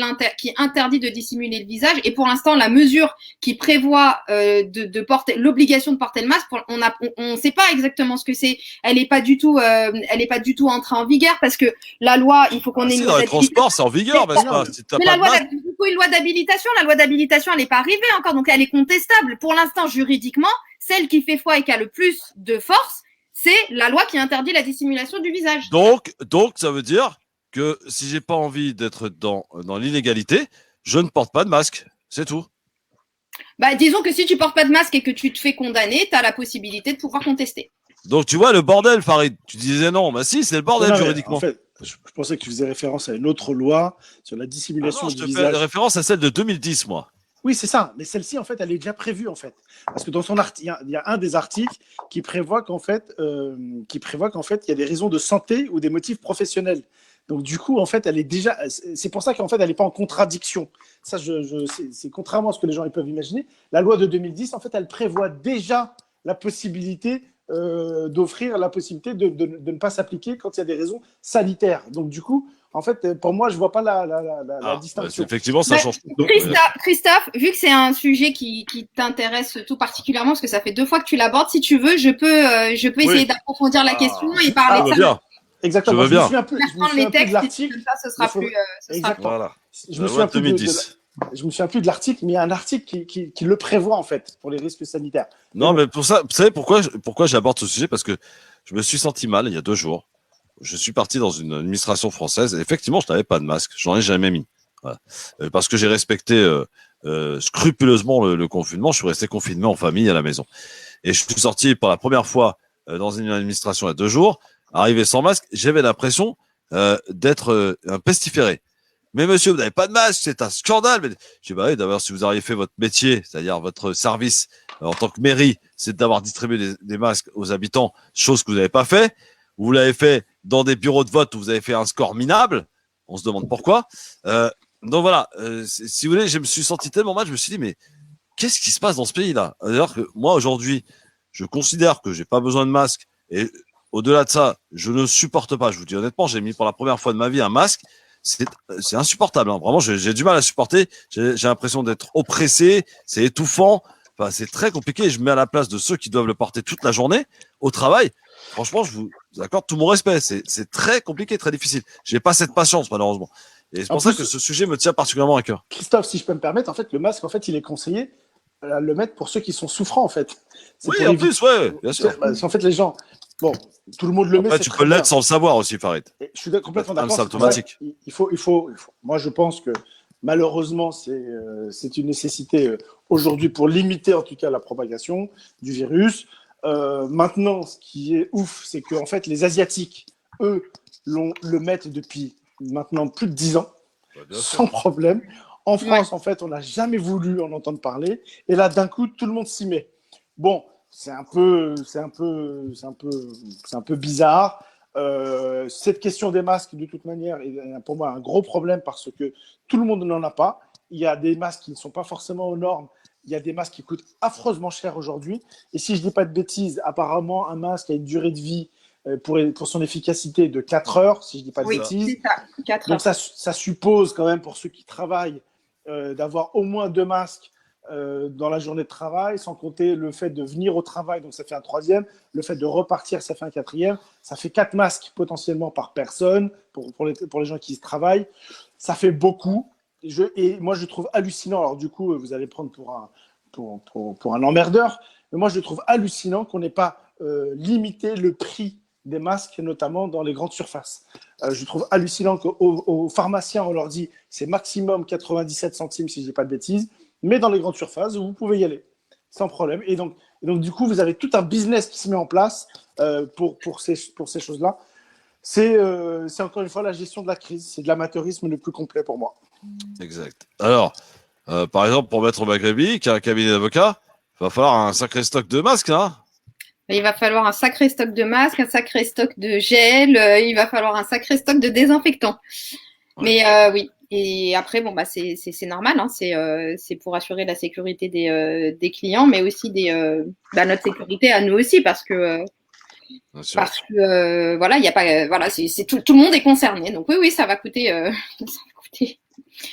interdit de dissimuler le visage, et pour l'instant, la mesure qui prévoit de porter l'obligation de porter le masque, on sait pas exactement ce que c'est. Elle est pas du tout entrée en vigueur parce que la loi, il faut qu'on ait une loi. Dans les transports, c'est en vigueur, mais une loi d'habilitation, elle n'est pas arrivée encore, donc elle est contestable. Pour l'instant, juridiquement, celle qui fait foi et qui a le plus de force, c'est la loi qui interdit la dissimulation du visage. Donc, ça veut dire que si j'ai pas envie d'être dans l'illégalité, je ne porte pas de masque. C'est tout. Bah, disons que si tu portes pas de masque et que tu te fais condamner, tu as la possibilité de pouvoir contester. Donc, tu vois le bordel, Farid. Tu disais non. Bah si, c'est le bordel juridiquement. En fait, je pensais que tu faisais référence à une autre loi sur la dissimulation du visage. Je fais référence à celle de 2010, moi. Oui, c'est ça. Mais celle-ci, en fait, elle est déjà prévue, en fait. Parce que dans son article, il y a un des articles qui prévoit qu'en fait, il y a des raisons de santé ou des motifs professionnels. Donc, du coup, en fait, elle est déjà. C'est pour ça qu'en fait, elle n'est pas en contradiction. Ça, c'est contrairement à ce que les gens peuvent imaginer. La loi de 2010, en fait, elle prévoit déjà la possibilité d'offrir la possibilité de ne pas s'appliquer quand il y a des raisons sanitaires. Donc, du coup, en fait, pour moi, je ne vois pas la distinction. Effectivement, ça change tout. Christophe, vu que c'est un sujet qui t'intéresse tout particulièrement, parce que ça fait 2 fois que tu l'abordes, si tu veux, je peux essayer d'approfondir la question et parler de ça. Bien. Exactement. Je me souviens un peu de l'article. Ce sera plus. Voilà. Je me souviens plus de l'article, mais il y a un article qui le prévoit, en fait, pour les risques sanitaires. Non, mais pour ça, vous savez pourquoi j'aborde ce sujet? Parce que je me suis senti mal il y a 2 jours. je suis parti dans une administration française. Et effectivement, je n'avais pas de masque. J'en ai jamais mis. Voilà. Parce que j'ai respecté scrupuleusement le confinement. Je suis resté confiné en famille à la maison. Et je suis sorti pour la première fois dans une administration il y a 2 jours. Arrivé sans masque, j'avais l'impression d'être un pestiféré. Mais monsieur, vous n'avez pas de masque, c'est un scandale. Mais... Je dis, bah oui, d'abord, si vous auriez fait votre métier, c'est-à-dire votre service en tant que mairie, c'est d'avoir distribué des masques aux habitants, chose que vous n'avez pas fait. Vous l'avez fait dans des bureaux de vote où vous avez fait un score minable. On se demande pourquoi. Donc voilà, si vous voulez, je me suis senti tellement mal, je me suis dit, mais qu'est-ce qui se passe dans ce pays-là? D'ailleurs, que moi, aujourd'hui, je considère que j'ai pas besoin de masque. Et au-delà de ça, je ne supporte pas. Je vous dis honnêtement, j'ai mis pour la première fois de ma vie un masque. C'est insupportable. Hein. Vraiment, j'ai du mal à supporter. J'ai l'impression d'être oppressé. C'est étouffant. Enfin, c'est très compliqué. Je me mets à la place de ceux qui doivent le porter toute la journée au travail. Franchement, je vous accorde tout mon respect. C'est très compliqué, très difficile. J'ai pas cette patience, malheureusement. Et c'est pour ça que ce sujet me tient particulièrement à cœur. Christophe, si je peux me permettre, en fait, le masque, en fait, il est conseillé à le mettre pour ceux qui sont souffrants, en fait. Oui, en plus, ouais, bien sûr. En fait, les gens, bon, tout le monde le met. Après, tu peux l'être sans le savoir aussi, Farid. Et je suis complètement d'accord. C'est automatique. Il faut. Moi, je pense que malheureusement, c'est une nécessité aujourd'hui pour limiter, en tout cas, la propagation du virus. Maintenant, ce qui est ouf, c'est qu'en fait, les Asiatiques, eux, le mettent depuis maintenant plus de 10 ans, sans problème. En France, en fait, on n'a jamais voulu en entendre parler. Et là, d'un coup, tout le monde s'y met. Bon, c'est un peu bizarre. Cette question des masques, de toute manière, est pour moi un gros problème parce que tout le monde n'en a pas. Il y a des masques qui ne sont pas forcément aux normes. Il y a des masques qui coûtent affreusement cher aujourd'hui. Et si je ne dis pas de bêtises, apparemment, un masque a une durée de vie pour son efficacité de 4 heures, si je ne dis pas de bêtises. C'est ça, 4 Donc, ça suppose quand même, pour ceux qui travaillent, d'avoir au moins 2 masques dans la journée de travail, sans compter le fait de venir au travail, donc ça fait un 3e, le fait de repartir, ça fait un 4e, ça fait 4 masques potentiellement par personne pour les gens qui travaillent. Ça fait beaucoup. Et moi, je trouve hallucinant, alors du coup, vous allez prendre pour un emmerdeur, mais moi, je trouve hallucinant qu'on n'ait pas limité le prix des masques, notamment dans les grandes surfaces. Je trouve hallucinant qu'aux pharmaciens, on leur dit c'est maximum 97 centimes, si je ne dis pas de bêtises, mais dans les grandes surfaces, vous pouvez y aller, sans problème. Et donc du coup, vous avez tout un business qui se met en place pour ces choses-là. C'est encore une fois la gestion de la crise. C'est de l'amateurisme le plus complet pour moi. Exact. Alors, par exemple, pour Maître Maghrebi, qui a un cabinet d'avocats, il va falloir un sacré stock de masques, hein. Il va falloir un sacré stock de masques, un sacré stock de gel, il va falloir un sacré stock de désinfectants. Ouais. Mais oui, et après, bon, bah, c'est normal, hein, c'est pour assurer la sécurité des clients, mais aussi notre sécurité à nous aussi, parce que voilà, il y a pas, voilà, tout le monde est concerné. Donc oui, ça va coûter. Ça va coûter.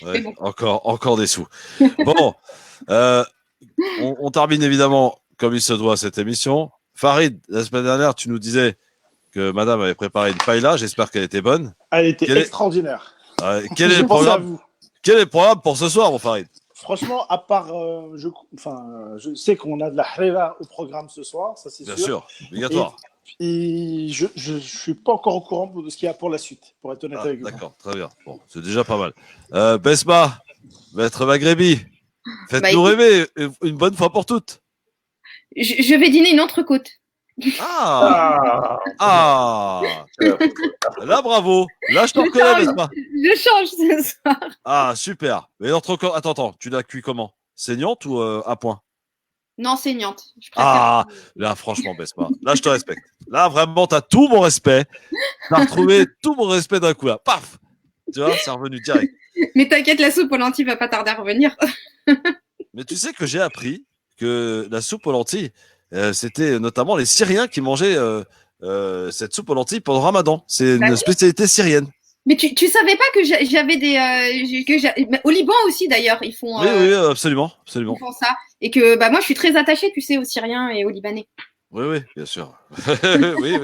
Ouais, bon. Encore des sous. Bon, on termine évidemment comme il se doit cette émission. Farid, la semaine dernière, tu nous disais que madame avait préparé une paella. J'espère qu'elle était bonne. Elle était extraordinaire. Quel est le programme pour ce soir, mon Farid? Franchement, à part, je sais qu'on a de la harira au programme ce soir, ça c'est sûr. Bien sûr, obligatoire. Et je suis pas encore au courant de ce qu'il y a pour la suite, pour être honnête avec vous. D'accord, très bien. Bon, c'est déjà pas mal. Besma, Maître Maghrebi, faites-nous rêver une bonne fois pour toutes. Je vais dîner une entrecôte. Ah. Là, bravo. Là, je te reconnais, Besma. Je change ce soir. Ah, super. Mais l'entrecôte, attends, tu l'as cuit comment? Saignante ou à point? Non, saignante. Ah, là, franchement, Besma. Là, je te respecte. Là, vraiment, t'as tout mon respect. T'as retrouvé tout mon respect d'un coup, là. Paf! Tu vois, c'est revenu direct. Mais t'inquiète, la soupe aux lentilles va pas tarder à revenir. Mais tu sais que j'ai appris que la soupe aux lentilles, c'était notamment les Syriens qui mangeaient cette soupe aux lentilles pendant Ramadan. C'est une spécialité syrienne. Mais tu savais pas que j'avais au Liban aussi d'ailleurs, ils font. Oui, absolument. Ils font ça. Et que moi je suis très attachée, tu sais, aux Syriens et aux Libanais. Oui, bien sûr. oui.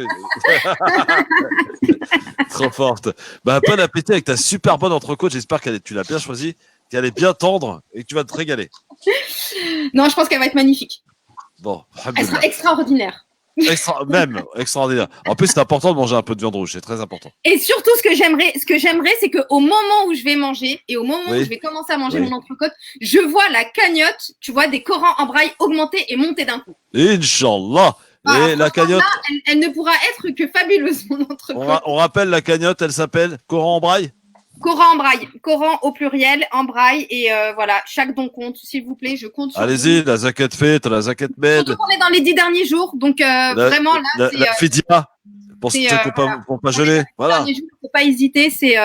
Trop forte. Bon appétit avec ta super bonne entrecôte. J'espère que tu l'as bien choisie, qu'elle est bien tendre et que tu vas te régaler. Non, je pense qu'elle va être magnifique. Bon, elle sera extraordinaire. Même extraordinaire. En plus, c'est important de manger un peu de viande rouge, c'est très important. Et surtout, ce que j'aimerais, c'est qu'au moment où je vais manger et au moment où je vais commencer à manger mon entrecôte, je vois la cagnotte, tu vois, des Corans en braille augmenter et monter d'un coup. Inch'Allah. Et la cagnotte. Là, elle ne pourra être que fabuleuse, mon entrecôte. On rappelle la cagnotte, elle s'appelle Coran en braille. Coran en braille, Coran au pluriel, en braille, et voilà, chaque don compte, s'il vous plaît, je compte sur Allez-y, la zakat fête, la zakat med. Surtout qu'on est dans les 10 derniers jours, donc vraiment là, c'est... La fidia, pour ceux qui n'ont pas gelé. Voilà. Les derniers jours, faut pas hésiter, c'est...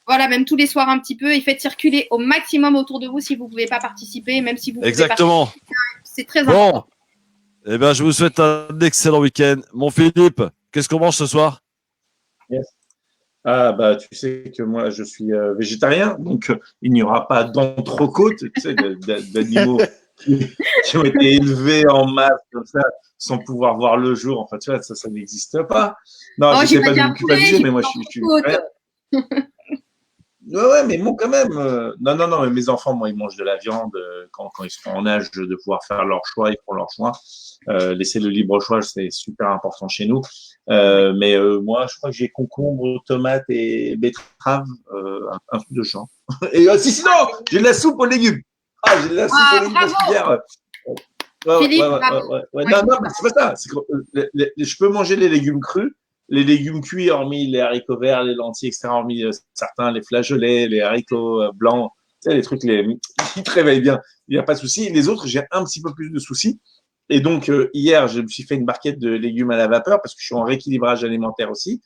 voilà, même tous les soirs un petit peu, et faites circuler au maximum autour de vous si vous pouvez pas participer, même si vous pouvez Exactement. c'est très important. Bon, eh ben, je vous souhaite un excellent week-end. Mon Philippe, qu'est-ce qu'on mange ce soir? Yes. Ah, bah, tu sais que moi, je suis végétarien, donc il n'y aura pas d'entrecôte, tu sais, d'animaux qui ont été élevés en masse, comme ça, sans pouvoir voir le jour. Enfin, tu vois, ça n'existe pas. Non, je sais pas de me culpabiliser, mais moi, je suis Ouais, mais bon, quand même. Non, mais mes enfants, moi, ils mangent de la viande quand ils sont en âge de pouvoir faire leur choix, ils font leur choix. Laisser le libre choix, c'est super important chez nous. Mais moi, je crois que j'ai concombre, tomates et betteraves, un truc de champ. Et sinon, j'ai de la soupe aux légumes. Ah, j'ai de la soupe aux légumes hier. Philippe, non, mais c'est pas ça. C'est que, je peux manger les légumes crus. Les légumes cuits, hormis les haricots verts, les lentilles, etc., hormis certains, les flageolets, les haricots blancs, tu sais, les trucs qui te réveillent bien, il n'y a pas de souci. Les autres, j'ai un petit peu plus de soucis. Et donc, hier, je me suis fait une barquette de légumes à la vapeur parce que je suis en rééquilibrage alimentaire aussi.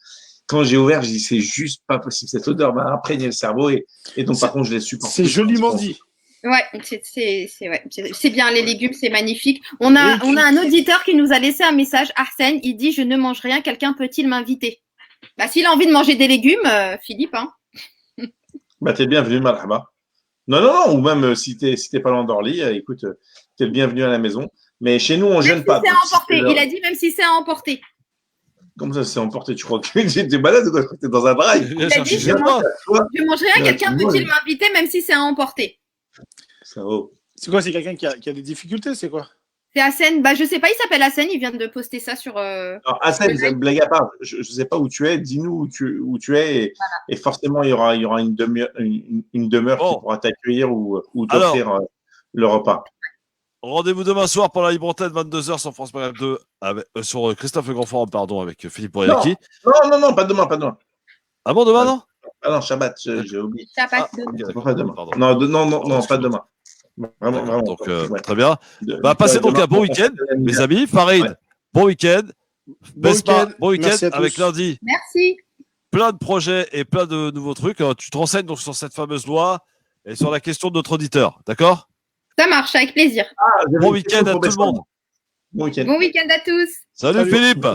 Quand j'ai ouvert, j'ai dit, c'est juste pas possible. Cette odeur m'a imprégné le cerveau et donc, par contre, je l'ai supporté. C'est joliment dit. Ouais, c'est bien, les légumes, c'est magnifique. On a un auditeur qui nous a laissé un message, Arsène, il dit, je ne mange rien, quelqu'un peut-il m'inviter? Bah, s'il a envie de manger des légumes, Philippe, hein. Bah, t'es bienvenu, marhaba. Non, ou même si t'es pas loin d'Orly, écoute, t'es le bienvenu à la maison. Mais chez nous, on gêne pas. Même si c'est à emporter, il a dit même si c'est à emporter. Comment ça, c'est emporté? Tu crois que t'es malade ou quoi? T'es dans un drive? Il a dit, je mange rien, quelqu'un peut-il m'inviter même si c'est à emporter? C'est quoi? C'est quelqu'un qui a des difficultés? C'est quoi? C'est Hassen. Bah, je sais pas, il s'appelle Hassen. Il vient de poster ça sur. Alors, Hassen, blague à part, je sais pas où tu es. Dis-nous où tu es. Et forcément, il y aura une demeure qui pourra t'accueillir ou t'offrir le repas. Rendez-vous demain soir pour la libre antenne, 22h sur France Maghreb 2, sur Christophe Le Grand Forum, pardon, avec Philippe Bouriaki. Non, pas demain. Ah bon, demain, non? Ah non, Shabbat, j'ai oublié. Shabbat, pas demain. Non, pas demain. Vraiment. Donc, très bien. Passez donc un bon week-end, mes amis. Farid, bon week-end. Besma, bon week-end avec lundi. Merci. Plein de projets et plein de nouveaux trucs. Tu te renseignes donc sur cette fameuse loi et sur la question de notre auditeur. D'accord? Ça marche, avec plaisir. Bon week-end à tout le monde. Bon week-end. Bon week-end à tous. Salut Philippe.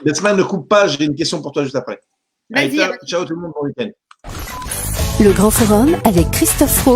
Besma, ne coupe pas, j'ai une question pour toi juste après. Vas-y. Ciao tout le monde, bon week-end. Le Grand Forum avec Christophe Roux